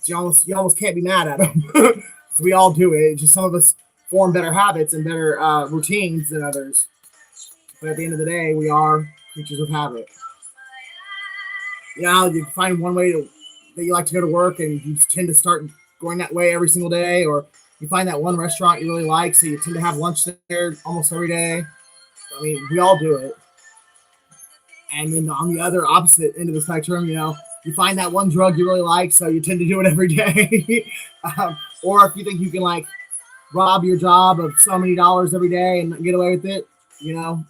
you almost can't be mad at them. We all do it. Just some of us form better habits and better routines than others. But at the end of the day, we are creatures of habit. You know, you find one way that you like to go to work, and you tend to start going that way every single day, or you find that one restaurant you really like, so you tend to have lunch there almost every day. I mean, we all do it. And then on the other opposite end of the spectrum, you know, you find that one drug you really like, so you tend to do it every day. Or if you think you can like rob your job of so many dollars every day and get away with it, you know,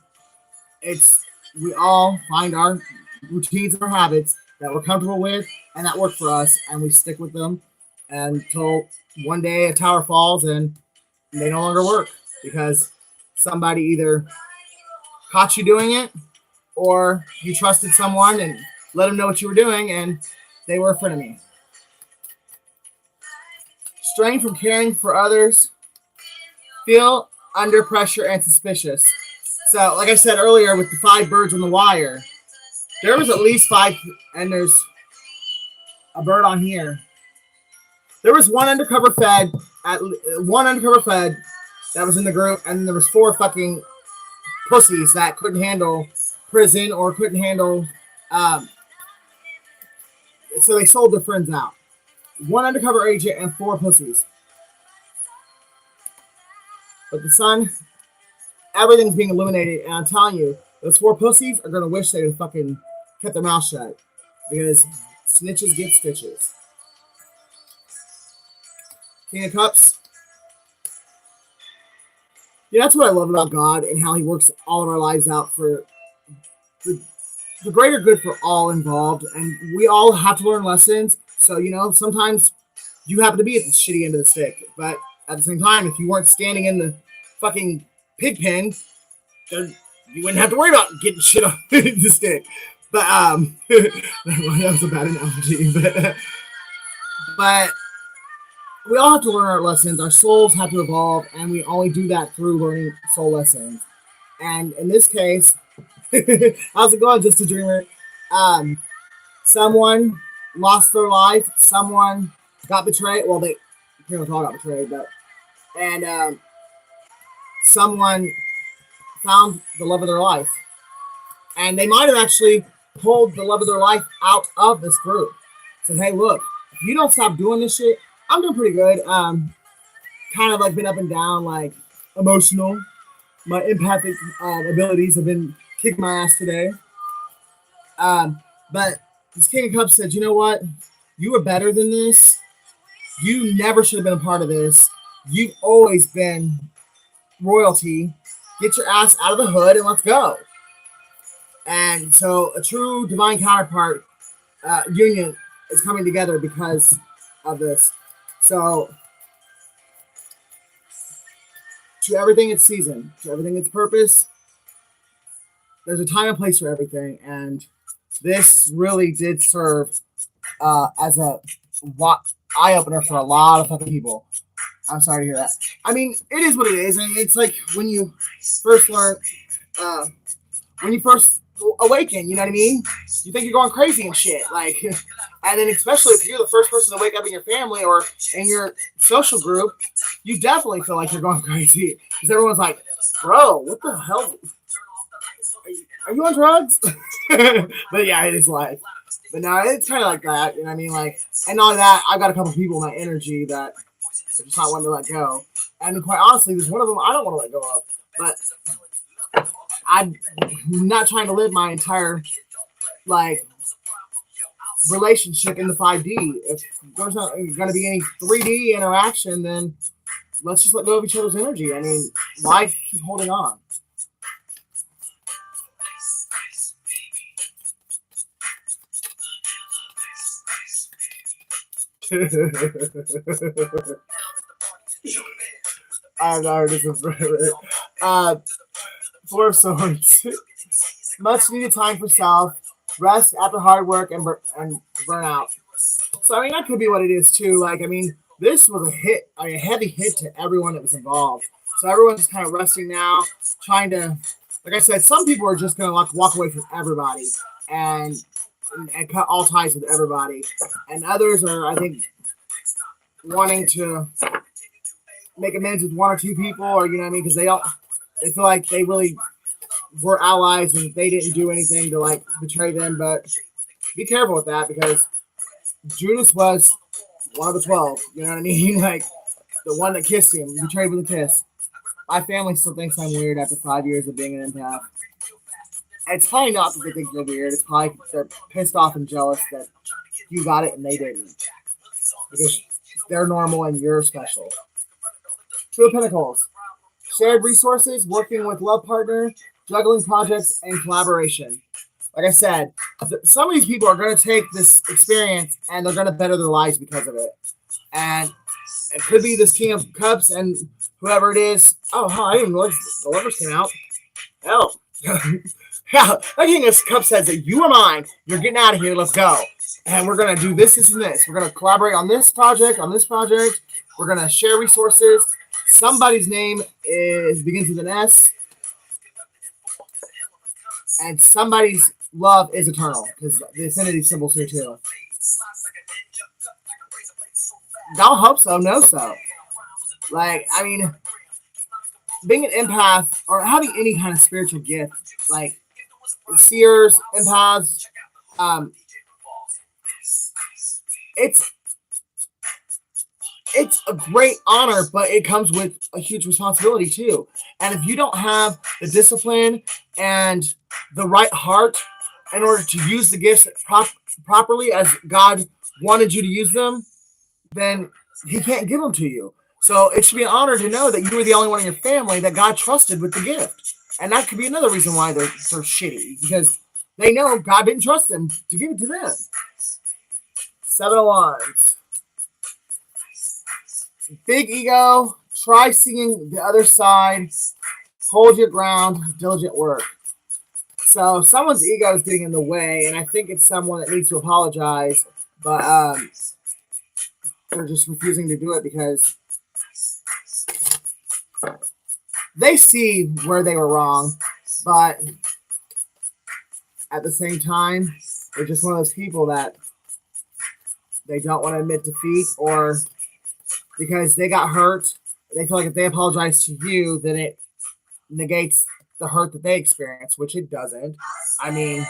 we all find our routines and our habits that we're comfortable with and that work for us, and we stick with them until one day a tower falls and they no longer work because somebody either caught you doing it, or you trusted someone and let them know what you were doing and they were a frenemy. Strain from caring for others. Feel under pressure and suspicious. So, like I said earlier with the 5 birds on the wire, there was at least 5, and there's a bird on here. There was one undercover fed that was in the group, and there was 4 fucking pussies that couldn't handle prison or couldn't handle so they sold their friends out. one undercover agent, and 4 pussies. But the sun, everything's being illuminated, and I'm telling you, those 4 pussies are gonna wish they would fucking kept their mouth shut because snitches get stitches. King of Cups. Yeah, that's what I love about God and how He works all of our lives out for the greater good for all involved. And we all have to learn lessons. So, sometimes you happen to be at the shitty end of the stick. But at the same time, if you weren't standing in the fucking pig pen, then you wouldn't have to worry about getting shit on the stick. But that was a bad analogy. But we all have to learn our lessons. Our souls have to evolve, and we only do that through learning soul lessons. And in this case, how's it going, Just a Dreamer? Someone lost their life. Someone got betrayed. Well, they pretty much all got betrayed, and someone found the love of their life, and they might have actually pulled the love of their life out of this group. Said, "Hey, look, if you don't stop doing this shit, I'm doing pretty good. Kind of like been up and down, like emotional. My empathic abilities have been kicking my ass today. But this King of Cups said, you know what? You were better than this. You never should have been a part of this. You've always been royalty. Get your ass out of the hood and let's go." And so a true divine counterpart union is coming together because of this. So to everything its season, to everything its purpose, there's a time and place for everything. And this really did serve as a eye-opener for a lot of fucking people. I'm sorry to hear that. I mean, it is what it is. I mean, it's like when you first learn, when you first awaken, you know what I mean? You think you're going crazy and shit. Like, and then especially if you're the first person to wake up in your family or in your social group, you definitely feel like you're going crazy. Because everyone's like, bro, what the hell? Are you on drugs? But yeah, it is life. But no, it's kind of like that. You know what I mean? Like, and all that, I've got a couple people in my energy that are just not wanting to let go. And quite honestly, there's one of them I don't want to let go of. But I'm not trying to live my entire like relationship in the 5D. If there's not going to be any 3D interaction, then let's just let go of each other's energy. I mean, why keep holding on? I'm not this is Four of Swords. Much needed time for self, rest after hard work and burnout. So I mean that could be what it is too. Like I mean, this was a heavy hit to everyone that was involved. So everyone's just kind of resting now, trying to, like I said, some people are just gonna like walk away from everybody and cut all ties with everybody, and others are, I think, wanting to make amends with 1 or 2 people, or you know what I mean, because they feel like they really were allies and they didn't do anything to like betray them. But be careful with that because Judas was one of the 12. You know what I mean? Like the one that kissed him, betrayed with a kiss. My family still thinks I'm weird after 5 years of being an empath. It's probably not that they think you're weird. It's probably they're pissed off and jealous that you got it and they didn't. Because they're normal and you're special. 2 of Pentacles. Shared resources, working with love partner, juggling projects, and collaboration. Like I said, some of these people are going to take this experience and they're going to better their lives because of it. And it could be this King of Cups and whoever it is. Oh, I didn't realize the lovers came out. Hell. Yeah, the King of Cups says that you are mine. You're getting out of here. Let's go. And we're going to do this, this, and this. We're going to collaborate on this project, We're going to share resources. Somebody's name begins with an S. And somebody's love is eternal. Because the affinity symbol's here too. Don't hope so, no so. Like, I mean, being an empath or having any kind of spiritual gift, like seers, empaths, it's a great honor, but it comes with a huge responsibility too. And if you don't have the discipline and the right heart in order to use the gifts properly as God wanted you to use them, then He can't give them to you. So it should be an honor to know that you were the only one in your family that God trusted with the gift. And that could be another reason why they're shitty, because they know God didn't trust them to give it to them. 7 of Wands. Big ego. Try seeing the other side. Hold your ground. Diligent work. So someone's ego is getting in the way, and I think it's someone that needs to apologize, but they're just refusing to do it because they see where they were wrong, but at the same time, they're just one of those people that they don't want to admit defeat, or because they got hurt, they feel like if they apologize to you, then it negates the hurt that they experienced, which it doesn't. I mean,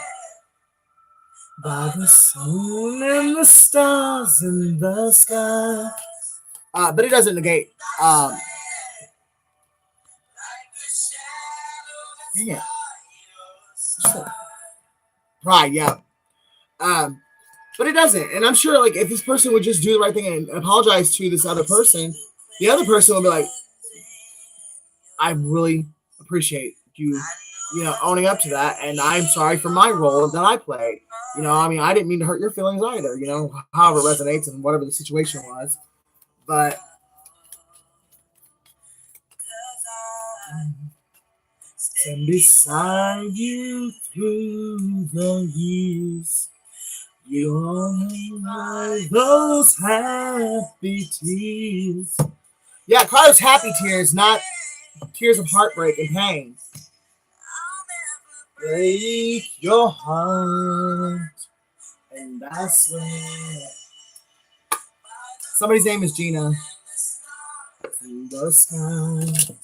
by the sun and the stars in the sky. But it doesn't negate. Dang it. Pride, yeah. But it doesn't. And I'm sure, like, if this person would just do the right thing and apologize to this other person, the other person will be like, I really appreciate you, owning up to that, and I'm sorry for my role that I played. I mean, I didn't mean to hurt your feelings either, however it resonates and whatever the situation was. But stand beside you through the years. You only like those happy tears. Yeah, cry those happy tears, not tears of heartbreak and pain. Break your heart, and I swear. Somebody's name is Gina. In the sky.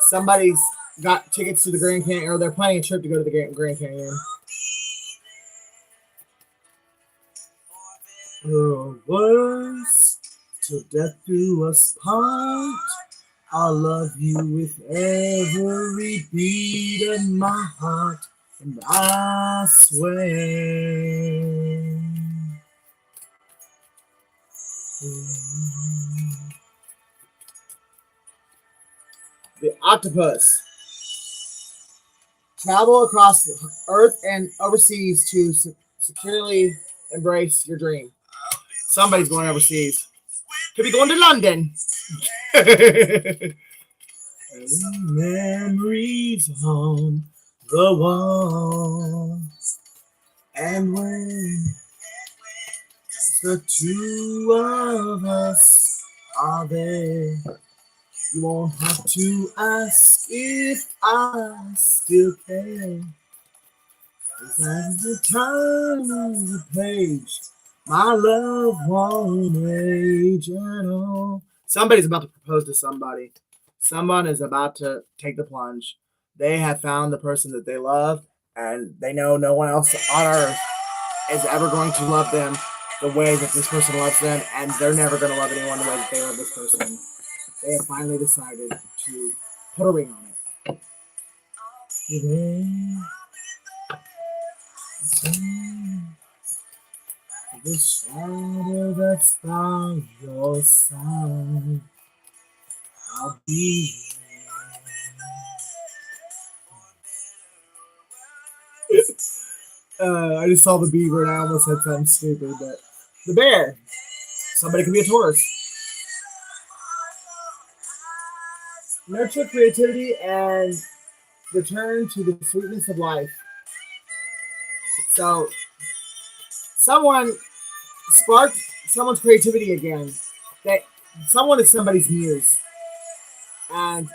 Somebody's got tickets to the Grand Canyon, or they're planning a trip to go to the Grand Canyon. The words till death do us part. I'll love you with every beat of my heart, and I swear. The octopus. Travel across the earth and overseas to securely embrace your dream. Somebody's going overseas. Could be going to London. Memories on the wall. And when the two of us are there, you won't have to ask if I still care. Cause at the time of the page, my love won't rage at all. Somebody's about to propose to somebody. Someone is about to take the plunge. They have found the person that they love, and they know no one else on earth is ever going to love them the way that this person loves them, and they're never going to love anyone the way that they love this person. They have finally decided to put a ring on it. The shadow that's by your side, I'll be there. I just saw the beaver and I almost said something stupid, but the bear. Somebody can be a Taurus. Nurture creativity and return to the sweetness of life. So, someone sparked someone's creativity again. That someone is somebody's muse, and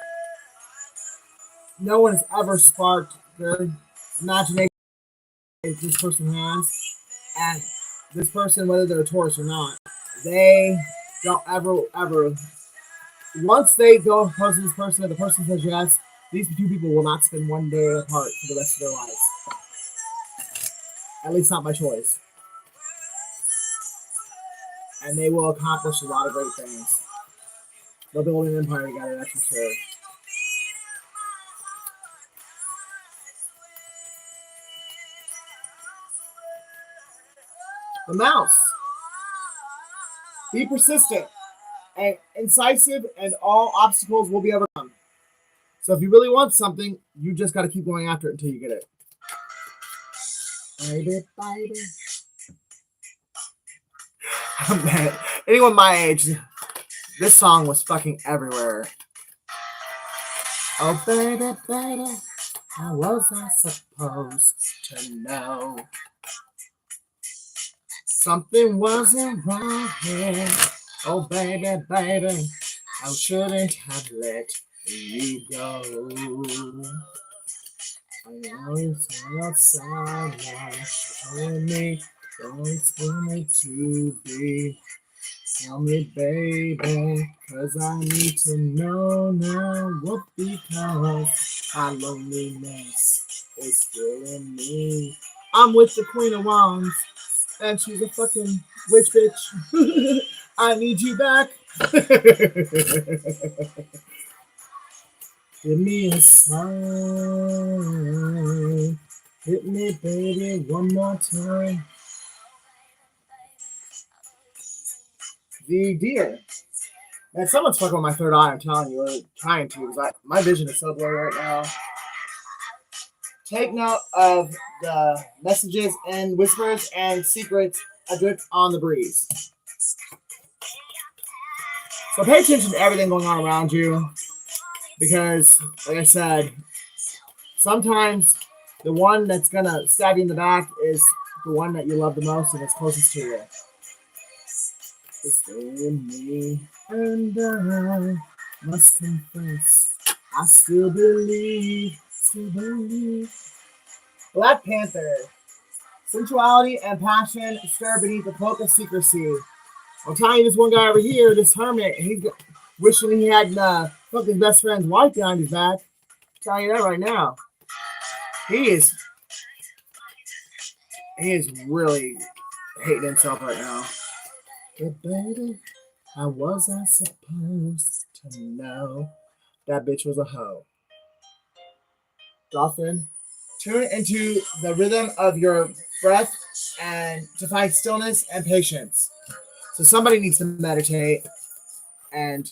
no one has ever sparked their imagination as this person has. And this person, whether they're a Taurus or not, they don't ever. Once they go propose to this person, and the person says yes, These two people will not spend one day apart for the rest of their lives. At least not by choice. And they will accomplish a lot of great things. They'll build an empire together, that's for sure. The mouse. Be persistent and incisive, and all obstacles will be overcome. So if you really want something, you just got to keep going after it until you get it. Baby, baby. Man, anyone my age, this song was fucking everywhere. Oh, baby, baby, how was I supposed to know? Something wasn't wrong here. Oh, baby, baby, I shouldn't have let you go. I know it's outside now, telling me don't want me to be. Tell me, baby, cause I need to know now what, because my loneliness is killing me. I'm with the Queen of Wands, and she's a fucking witch bitch. I need you back. Give me a sign. Hit me, baby, one more time. The deer. Man, someone's fucking with my third eye, I'm telling you, or trying to, because my vision is so blurry right now. Take note of the messages and whispers and secrets adrift on the breeze. So pay attention to everything going on around you, because, like I said, sometimes the one that's going to stab you in the back is the one that you love the most and is closest to you. It's in me, and I must confess, I still believe. Black Panther. Sensuality and passion stir beneath the cloak of secrecy. I'm telling you, this one guy over here, this hermit, he's wishing he had fucked his best friend's wife behind his back. I'm telling you that right now. He is really hating himself right now. But baby, how was I supposed to know that bitch was a hoe? Dolphin, tune into the rhythm of your breath and to find stillness and patience. So somebody needs to meditate and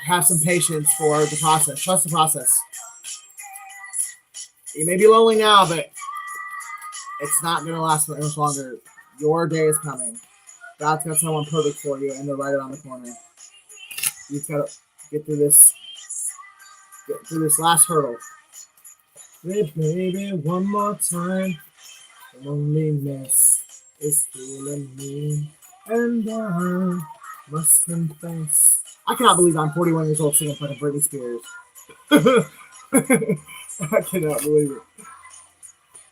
have some patience for the process. Trust the process. You may be lonely now, but it's not going to last much longer. Your day is coming. God's got someone perfect for you, and they're right around the corner. You just got to get through this last hurdle. Hey, baby, one more time. Loneliness is killing me, and I must confess. I cannot believe I'm 41 years old singing fucking Britney Spears. I cannot believe it.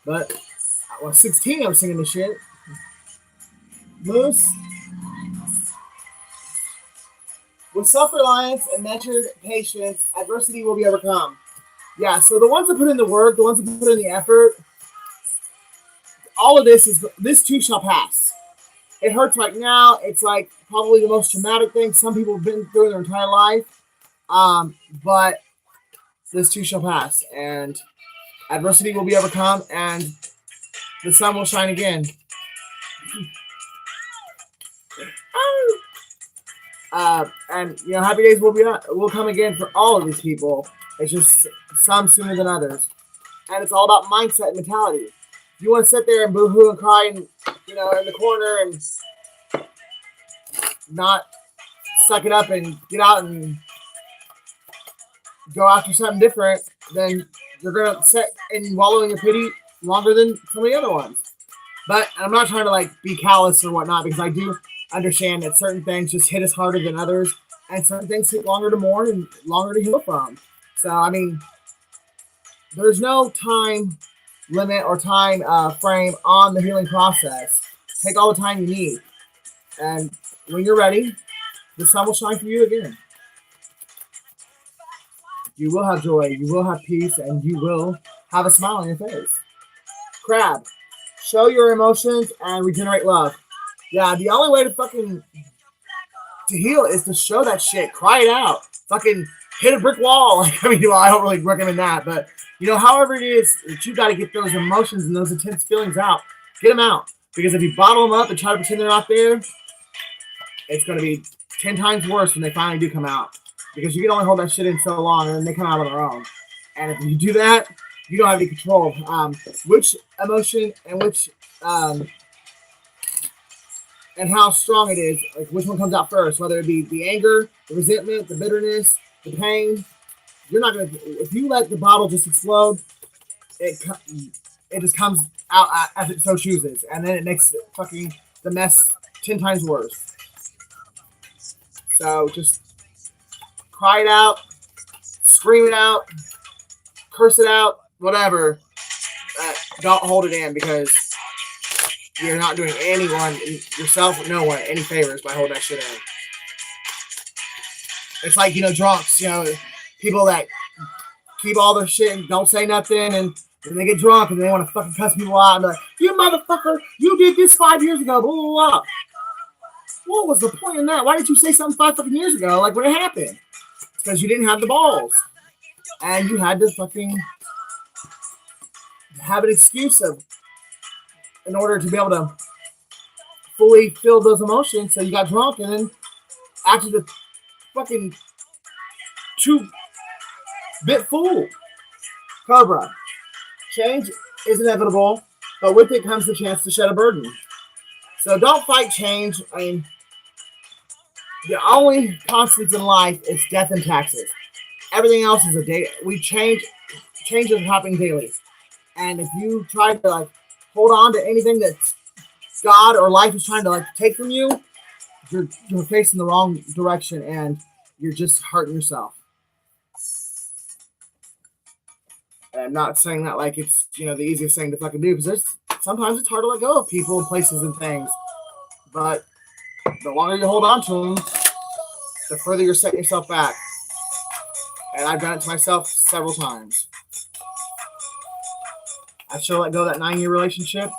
But I was 16, I was singing this shit. Moose. With self-reliance and measured patience, adversity will be overcome. Yeah, so the ones that put in the work, the ones that put in the effort, all of this too shall pass. It hurts right now. It's like probably the most traumatic thing some people have been through in their entire life. But this too shall pass, and adversity will be overcome, and the sun will shine again. And happy days will come again for all of these people. It's just some sooner than others, and it's all about mindset and mentality. If you want to sit there and boo-hoo and cry and in the corner and not suck it up and get out and go after something different, then you're gonna sit and wallow in your pity longer than some of the other ones. But I'm not trying to be callous or whatnot, because I do understand that certain things just hit us harder than others, and certain things take longer to mourn and longer to heal from. So, I mean, there's no time limit or time frame on the healing process. Take all the time you need. And when you're ready, the sun will shine for you again. You will have joy, you will have peace, and you will have a smile on your face. Crab, show your emotions and regenerate love. Yeah, the only way to heal is to show that shit. Cry it out. Fucking hit a brick wall. Like, I mean, well, I don't really recommend that, but however it is that you got to get those emotions and those intense feelings out, get them out. Because if you bottle them up and try to pretend they're not there, it's going to be 10 times worse when they finally do come out. Because you can only hold that shit in so long, and then they come out on their own. And if you do that, you don't have any control of which emotion and which and how strong it is, like which one comes out first, whether it be the anger, the resentment, the bitterness, the pain. You're not gonna. If you let the bottle just explode, it just comes out as it so chooses, and then it makes the mess 10 times worse. So just cry it out, scream it out, curse it out, whatever. Don't hold it in, because you're not doing anyone, yourself, no one, any favors by holding that shit in. It's like, drunks, people that keep all their shit and don't say nothing, and then they get drunk and they want to fucking cuss people out and be like, you motherfucker, you did this 5 years ago, blah, blah, blah. What was the point in that? Why didn't you say something 5 fucking years ago? Like, when it happened? It's because you didn't have the balls. And you had to fucking have an excuse in order to be able to fully feel those emotions. So you got drunk and then acted the fucking 2-bit fool. Cobra. Change is inevitable, but with it comes the chance to shed a burden. So don't fight change. I mean, the only constants in life is death and taxes. Everything else is a day. Change is happening daily. And if you try to hold on to anything that God or life is trying to take from you, you're facing the wrong direction, and you're just hurting yourself. And I'm not saying that like it's the easiest thing to fucking do, because sometimes it's hard to let go of people and places and things. But the longer you hold on to them, the further you're setting yourself back. And I've done it to myself several times. I should let go of that 9-year relationship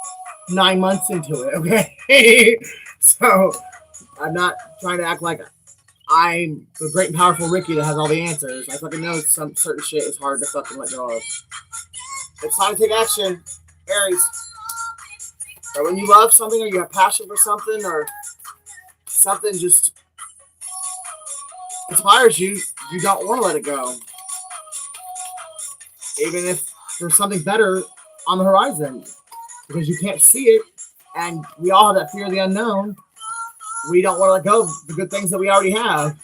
9 months into it, okay? So I'm not trying to act like I'm the great and powerful Ricky that has all the answers. I fucking know some certain shit is hard to fucking let go of. It's time to take action, Aries. But when you love something, or you have passion for something, or something just inspires you, you don't want to let it go. Even if there's something better on the horizon, because you can't see it, and we all have that fear of the unknown. We don't want to let go of the good things that we already have,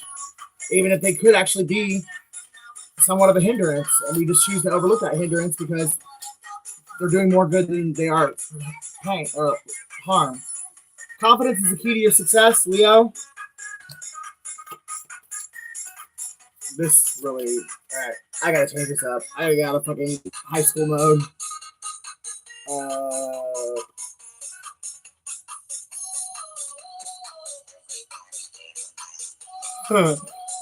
even if they could actually be somewhat of a hindrance, and we just choose to overlook that hindrance because they're doing more good than they are pain or harm. Confidence is the key to your success, Leo. This really, alright, I gotta change this up. I got a fucking high school mode.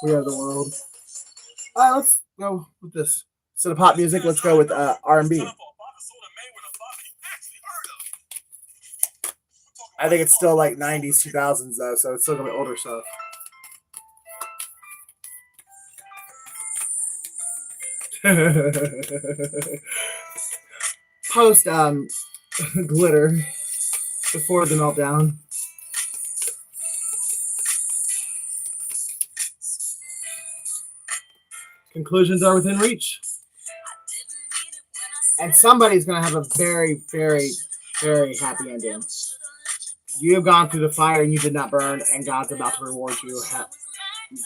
We are the world. Alright, let's go with this. Instead of pop music, let's go with R&B. I think it's still like 90s, 2000s though, so it's still gonna be older stuff. Post glitter before the meltdown. Conclusions are within reach. And somebody's going to have a very, very, very happy ending. You have gone through the fire and you did not burn, and God's about to reward you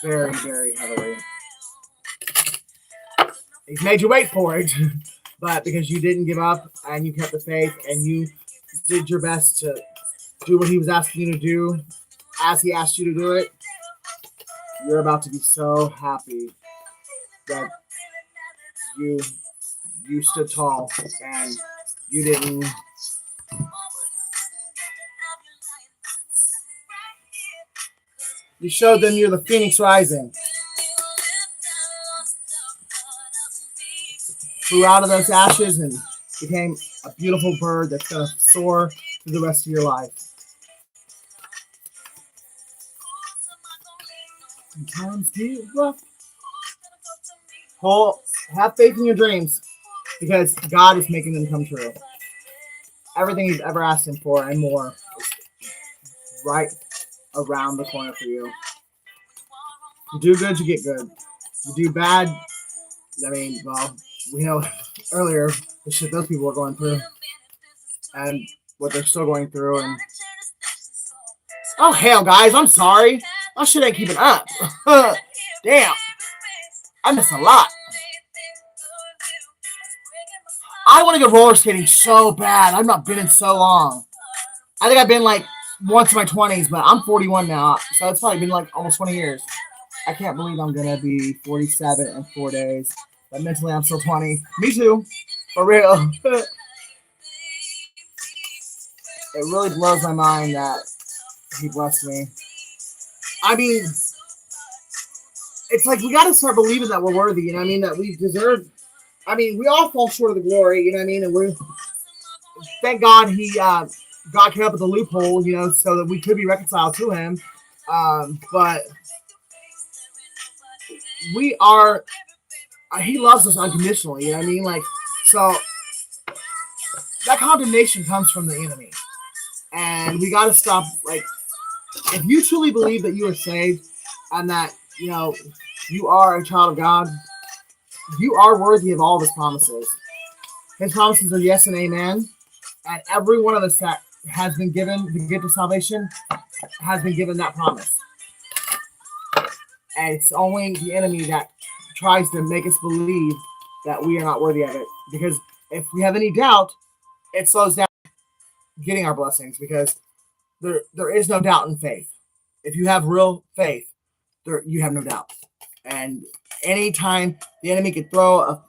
very, very heavily. He's made you wait for it, but because you didn't give up and you kept the faith and you did your best to do what he was asking you to do as he asked you to do it, you're about to be so happy that you stood tall and you didn't you showed them you're the phoenix rising. flew out of those ashes and became a beautiful bird that's going to soar through the rest of your life. Sometimes get rough. Have faith in your dreams because God is making them come true. Everything you've ever asked Him for and more is right around the corner for you. You do good, you get good. You do bad, I mean, well, we know earlier the shit those people are going through and what they're still going through. And oh, hell, guys, I'm sorry. My shit ain't keeping up. Damn. I miss a lot. I want to go roller skating so bad. I've not been in so long. I think I've been like once in my 20s, but I'm 41 now, so it's probably been like almost 20 years. I can't believe I'm going to be 47 in 4 days, but mentally I'm still 20. Me too, for real. It really blows my mind that He blessed me. I mean, it's like we got to start believing that we're worthy, you know what I mean? That we deserve. I mean, we all fall short of the glory, you know what I mean? And we're thank God God came up with a loophole, you know, so that we could be reconciled to Him. But we are. He loves us unconditionally, you know what I mean? Like, so that condemnation comes from the enemy, and we got to stop. Like, if you truly believe that you are saved and that you know you are a child of God. You are worthy of all of His promises. His promises are yes and amen. And every one of us that has been given the gift of salvation has been given that promise. And it's only the enemy that tries to make us believe that we are not worthy of it. Because if we have any doubt, it slows down getting our blessings. Because there is no doubt in faith. If you have real faith, you have no doubt. And anytime the enemy could throw a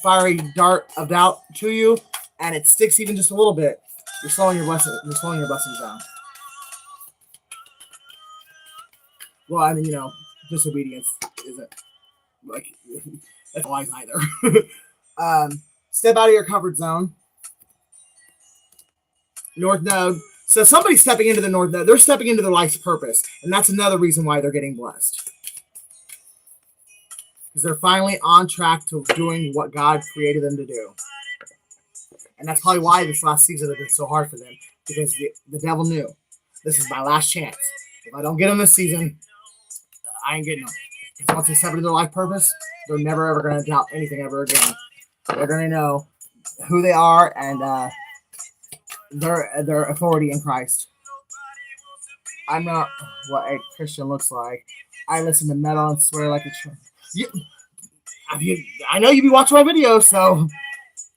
fiery dart of doubt to you, and it sticks even just a little bit, you're slowing your blessings down. Well, I mean, you know, disobedience isn't like that's wise either. Step out of your comfort zone. North Node. So somebody's stepping into the North Node. They're stepping into their life's purpose, and that's another reason why they're getting blessed. Because they're finally on track to doing what God created them to do. And that's probably why this last season has been so hard for them. Because the devil knew, this is my last chance. If I don't get them this season, I ain't getting them. Because once they step into their life purpose, they're never ever going to doubt anything ever again. They're going to know who they are and their authority in Christ. I'm not what a Christian looks like. I listen to metal and swear like a I know you be watching my videos, so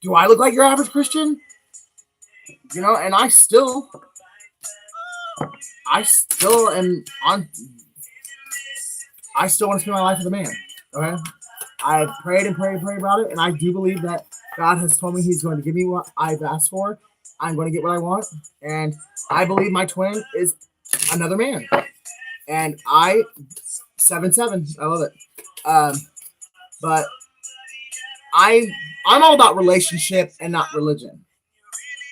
do I look like your average Christian? You know, and I still am on. I still want to spend my life with a man. Okay, I've prayed and prayed and prayed about it, and I do believe that God has told me He's going to give me what I've asked for. I'm going to get what I want, and I believe my twin is another man. And 7'7". I love it. But I'm all about relationship and not religion.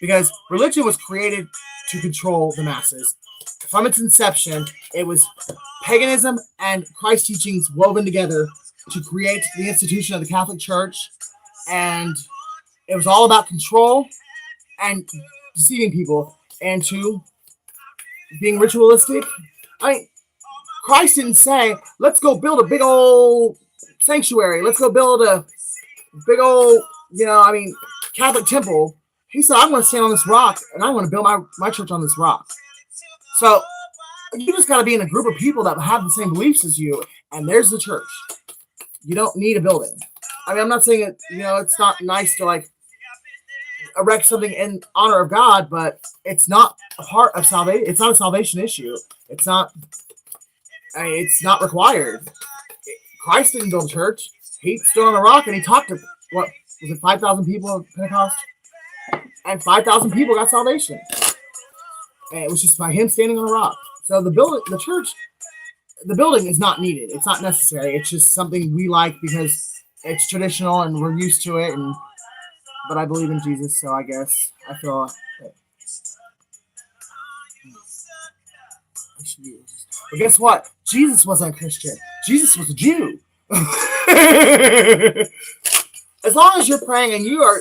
Because religion was created to control the masses. From its inception, it was paganism and Christ teachings woven together to create the institution of the Catholic Church. And it was all about control and deceiving people into being ritualistic. I mean, Christ didn't say, let's go build a big old sanctuary. Let's go build a big old, Catholic temple. He said, I'm going to stand on this rock, and I want to build my church on this rock. So you just got to be in a group of people that have the same beliefs as you, and there's the church. You don't need a building. I mean, I'm not saying it's not nice to erect something in honor of God, but it's not a part of salvation. It's not a salvation issue. It's not required. Christ didn't build a church. He stood on a rock and he talked to 5,000 people at Pentecost, and 5,000 people got salvation. And it was just by him standing on a rock. So the building is not needed. It's not necessary. It's just something we like because it's traditional and we're used to it, and but I believe in Jesus, so I guess I feel like I should be. But guess what? Jesus wasn't a Christian. Jesus was a Jew. As long as you're praying and you are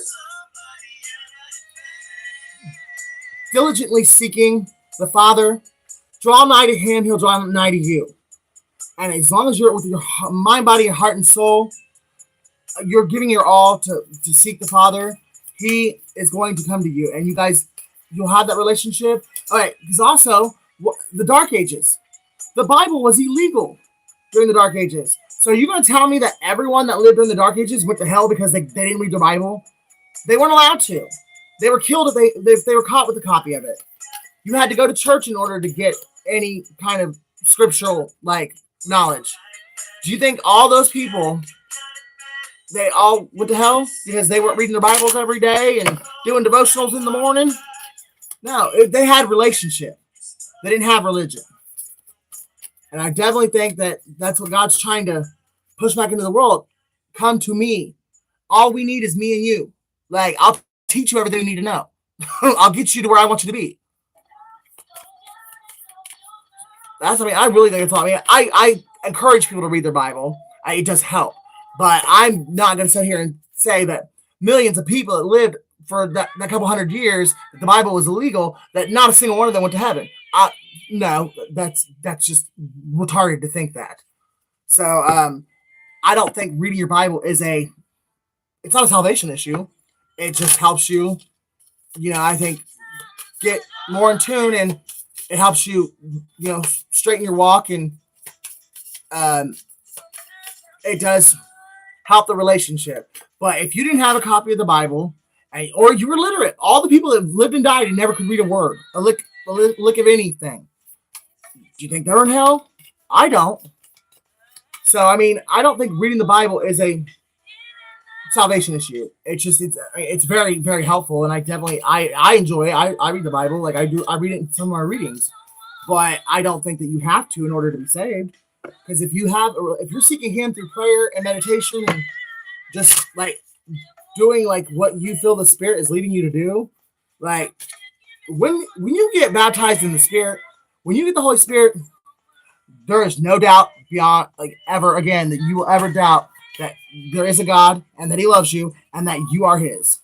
diligently seeking the Father, draw nigh to Him, He'll draw nigh to you. And as long as you're with your mind, body, heart, and soul, you're giving your all to seek the Father, He is going to come to you. And you guys, you'll have that relationship. All right, because also, the Dark Ages. The Bible was illegal during the Dark Ages. So you're going to tell me that everyone that lived during the Dark Ages went to hell because they didn't read the Bible? They weren't allowed to. They were killed if they were caught with a copy of it. You had to go to church in order to get any kind of scriptural knowledge. Do you think all those people, they all went to hell because they weren't reading their Bibles every day and doing devotionals in the morning? No, they had relationship. They didn't have religion. And I definitely think that that's what God's trying to push back into the world. Come to me. All we need is me and you. I'll teach you everything you need to know. I'll get you to where I want you to be. I really think it's all. I encourage people to read their Bible. It does help. But I'm not going to sit here and say that millions of people that lived for that couple hundred years, that the Bible was illegal, that not a single one of them went to heaven. No, that's just retarded to think that. So I don't think reading your Bible it's not a salvation issue. It just helps you, I think, get more in tune, and it helps you, straighten your walk, and it does help the relationship. But if you didn't have a copy of the Bible, or you were literate, all the people that lived and died and never could read a word, a lick of anything, do you think they're in hell? I don't. So, I don't think reading the Bible is a salvation issue. It's very, very helpful, and I enjoy it. I read the Bible I do. I read it in some of my readings, but I don't think that you have to in order to be saved. Because if you're seeking Him through prayer and meditation and just doing what you feel the Spirit is leading you to do, when you get baptized in the Spirit, when you get the Holy Spirit, there is no doubt beyond ever again that you will ever doubt that there is a God and that He loves you and that you are His.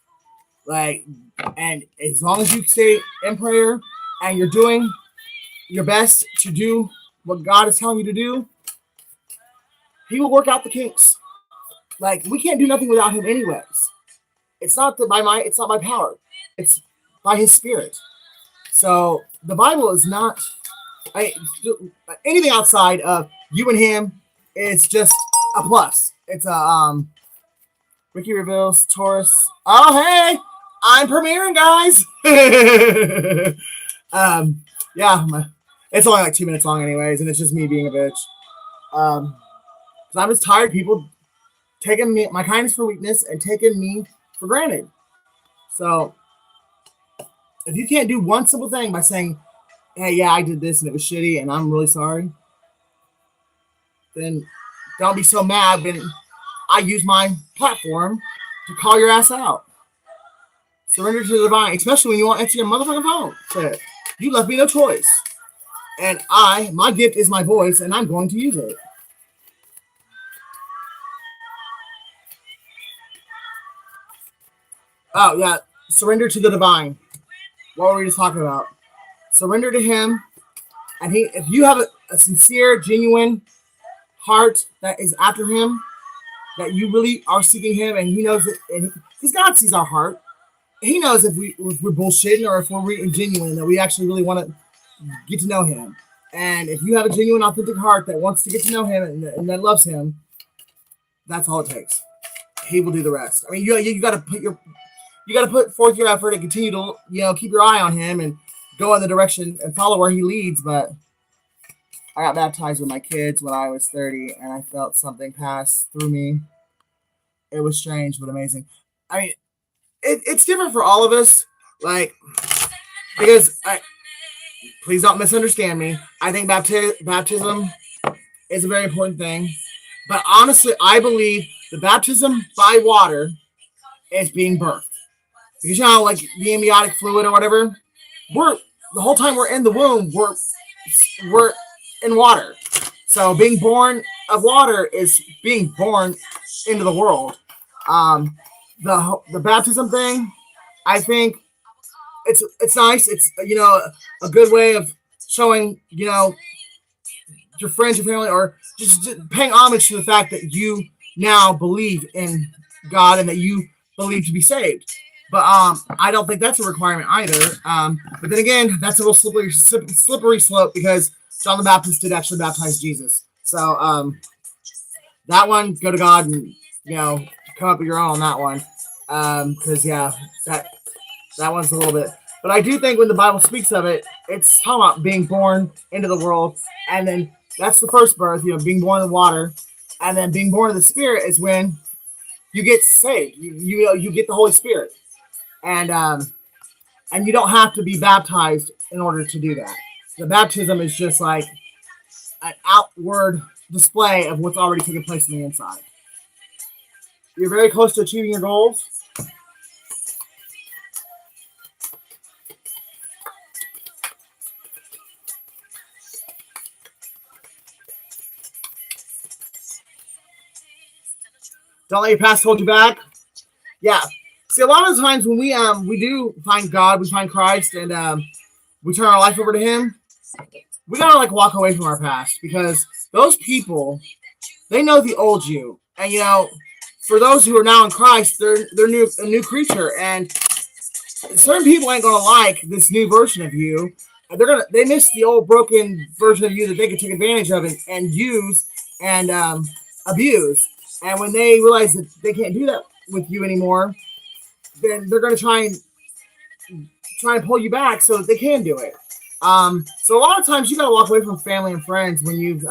And as long as you stay in prayer and you're doing your best to do what God is telling you to do, He will work out the kinks. We can't do nothing without Him anyways. It's not by might, it's not by power. It's by His Spirit. So the Bible is not anything outside of you and Him. It's just a plus. It's a Ricky reveals Taurus. Oh hey, I'm premiering, guys. It's only 2 minutes long anyways, and it's just me being a bitch. Because I'm just tired of people taking my kindness for weakness and taking me for granted. So if you can't do one simple thing by saying, hey, yeah, I did this and it was shitty and I'm really sorry, then don't be so mad when I use my platform to call your ass out. Surrender to the divine, especially when you want to answer your motherfucking phone. Say, you left me no choice. And my gift is my voice, and I'm going to use it. Oh, yeah. Surrender to the divine. What were we just talking about? Surrender to Him. And if you have a sincere, genuine heart that is after Him, that you really are seeking Him, and He knows it, because God sees our heart. He knows if we're bullshitting or if we're really genuine, that we actually really want to get to know Him. And if you have a genuine, authentic heart that wants to get to know Him and that loves Him, that's all it takes. He will do the rest. You got to put forth your effort and continue to keep your eye on Him and go in the direction and follow where He leads. But I got baptized with my kids when I was 30, and I felt something pass through me. It was strange but amazing. It's different for all of us, because please don't misunderstand me. I think baptism is a very important thing, but honestly, I believe the baptism by water is being birthed. Because you know, like the amniotic fluid or whatever, we're the whole time we're in the womb, we're in water. So being born of water is being born into the world. Um, the baptism thing, I think it's nice. It's a good way of showing your friends, your family, or just paying homage to the fact that you now believe in God and that you believe to be saved. But I don't think that's a requirement either. But then again, that's a little slippery slope because John the Baptist did actually baptize Jesus. So that one, go to God and come up with your own on that one. Because that one's a little bit. But I do think when the Bible speaks of it, it's talking about being born into the world, and then that's the first birth, being born of the water, and then being born of the Spirit is when you get saved. You get the Holy Spirit, and you don't have to be baptized in order to do that. The baptism is just like an outward display of what's already taking place on the inside. You're very close to achieving your goals. Don't let your past hold you back. Yeah. See, a lot of times when we do find God, we find Christ, and we turn our life over to Him, we gotta walk away from our past because those people, they know the old you, and for those who are now in Christ, they're a new creature, and certain people ain't gonna like this new version of you. They miss the old broken version of you that they could take advantage of and use and abuse. And when they realize that they can't do that with you anymore, then they're going to try and pull you back so that they can do it. So a lot of times you got to walk away from family and friends when you've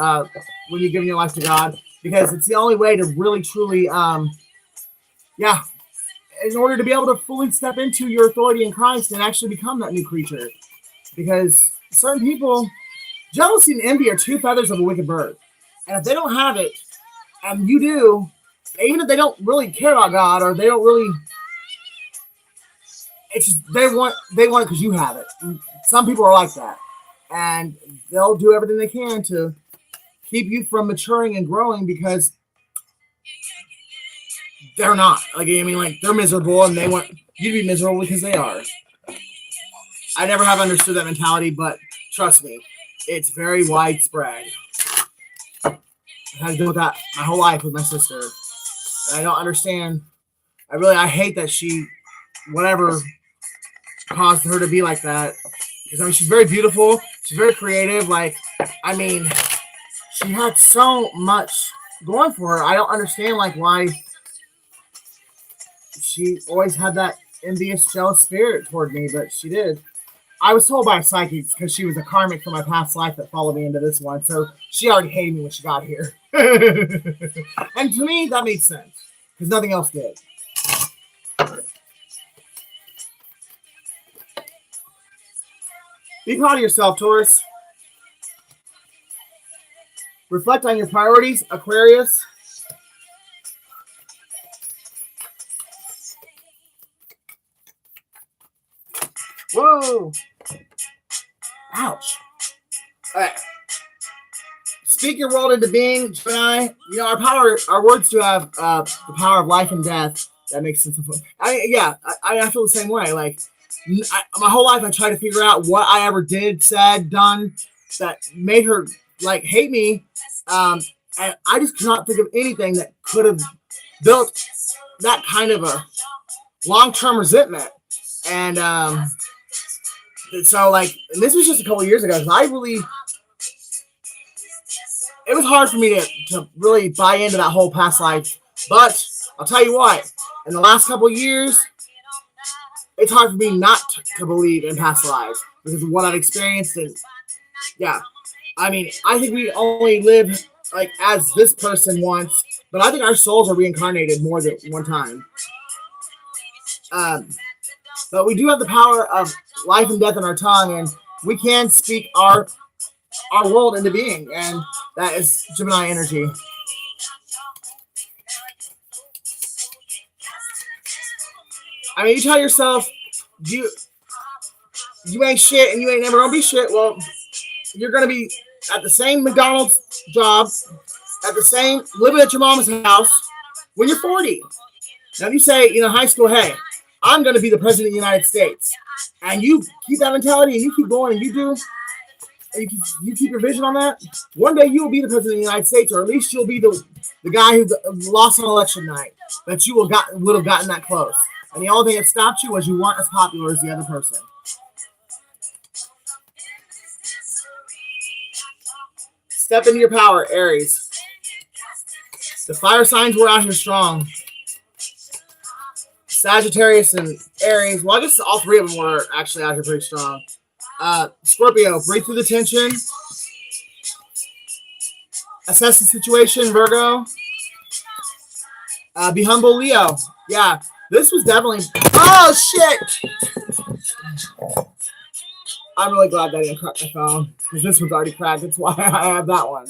given your life to God, because it's the only way to really truly, in order to be able to fully step into your authority in Christ and actually become that new creature. Because certain people, jealousy and envy are two feathers of a wicked bird, and if they don't have it, and you do, even if they don't really care about God or they don't really, it's just they want it because you have it. And some people are like that, and they'll do everything they can to keep you from maturing and growing because they're not. They're miserable and they want you to be miserable because they are. I never have understood that mentality, but trust me, it's very widespread. I've had to deal with that my whole life with my sister. And I don't understand. I hate that she, whatever caused her to be like that. Because, she's very beautiful. She's very creative. She had so much going for her. I don't understand, why she always had that envious, jealous spirit toward me, but she did. I was told by a psychic because she was a karmic from my past life that followed me into this one. So she already hated me when she got here. And to me, that made sense because nothing else did. Be proud of yourself, Taurus. Reflect on your priorities, Aquarius. Whoa. Ouch. All right. Speak your world into being, Gemini. Our words do have the power of life and death. That makes sense. I feel the same way. My whole life I try to figure out what I ever did, said, done that made her hate me. And I just cannot think of anything that could have built that kind of a long-term resentment. And so and this was just a couple of years ago. It was hard for me to really buy into that whole past life. But I'll tell you what, in the last couple of years, it's hard for me not to believe in past lives because of what I've experienced. And I think we only live as this person once, but I think our souls are reincarnated more than one time. But we do have the power of life and death in our tongue, and we can speak our world into being, and that is Gemini energy. I mean, you tell yourself you ain't shit and you ain't never gonna be shit. Well, you're gonna be at the same McDonald's job, at the same living at your mom's house when you're 40. Now, if you say, high school, hey, I'm gonna be the president of the United States, and you keep that mentality and you keep going and you keep your vision on that, one day you will be the president of the United States, or at least you'll be the guy who lost on election night, that you would have gotten that close. And the only thing that stopped you was you weren't as popular as the other person. Step into your power, Aries. The fire signs were out here strong. Sagittarius and Aries. Well, I guess all three of them were actually out here pretty strong. Scorpio, breathe through the tension. Assess the situation, Virgo. Be humble, Leo. Yeah, this was definitely... Oh, shit! I'm really glad that I didn't crack my phone, because this one's already cracked. That's why I have that one.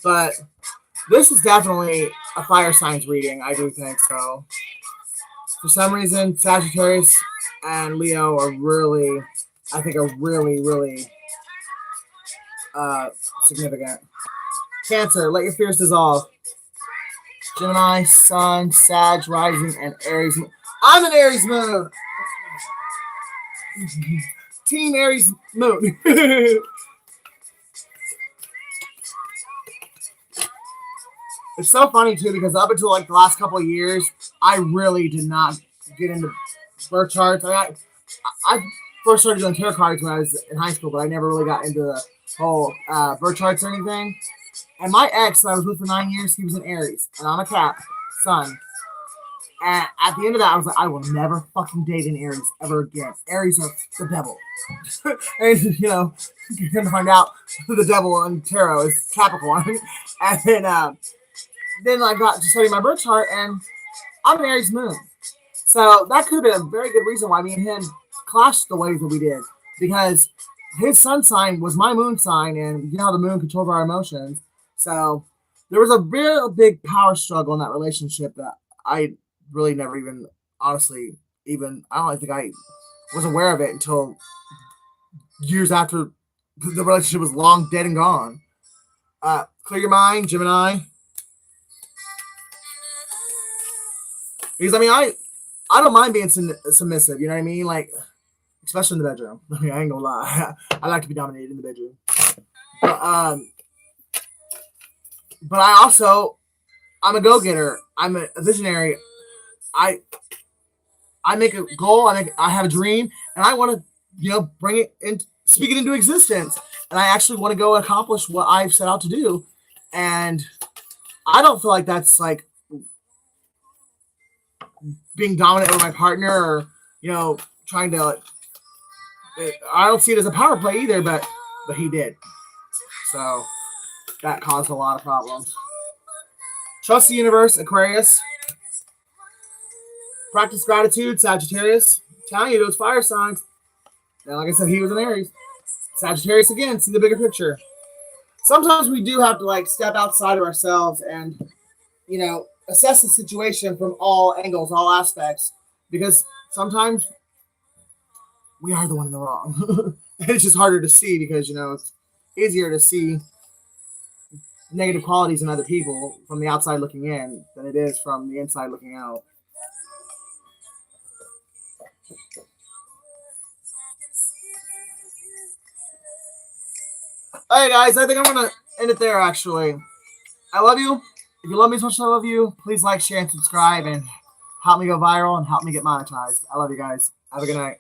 But this is definitely a fire signs reading, I do think so. For some reason, Sagittarius and Leo are really, I think, are really, really significant. Cancer, let your fears dissolve. Gemini, Sun, Sag, Rising, and Aries. I'm an Aries moon. Team Aries moon. It's so funny too, because up until like the last couple of years, I really did not get into birth charts. I first started doing tarot cards when I was in high school, but I never really got into the whole birth charts or anything. And my ex that I was with for 9 years, he was an Aries, and I'm a Cap, Sun. And at the end of that, I was like, I will never fucking date an Aries ever again. Aries are the devil. And, you're going to find out the devil in tarot is Capricorn. And then I got to study my birth chart, and I'm an Aries moon. So that could have been a very good reason why me and him clashed the ways that we did. Because his sun sign was my moon sign, and you know how the moon controls our emotions. So there was a real big power struggle in that relationship that I really never even, honestly, I don't think I was aware of it until years after the relationship was long dead and gone. Clear your mind, Gemini. Because, I don't mind being submissive, you know what I mean? Like, especially in the bedroom. I ain't gonna lie. I like to be dominated in the bedroom. But I'm a go-getter. I'm a visionary. I make a goal. I have a dream, and I want to, bring it in, speak it into existence. And I actually want to go accomplish what I've set out to do. And I don't feel like that's like being dominant over my partner, or trying to. I don't see it as a power play either, but he did. So that caused a lot of problems. Trust the universe, Aquarius. Practice gratitude, Sagittarius. Telling you, those fire signs. And like I said, he was an Aries. Sagittarius again, see the bigger picture. Sometimes we do have to step outside of ourselves and, assess the situation from all angles, all aspects. Because sometimes we are the one in the wrong. And it's just harder to see because, it's easier to see negative qualities in other people from the outside looking in than it is from the inside looking out. Alright guys, I think I'm going to end it there actually. I love you. If you love me as much as I love you, please like, share, and subscribe and help me go viral and help me get monetized. I love you guys. Have a good night.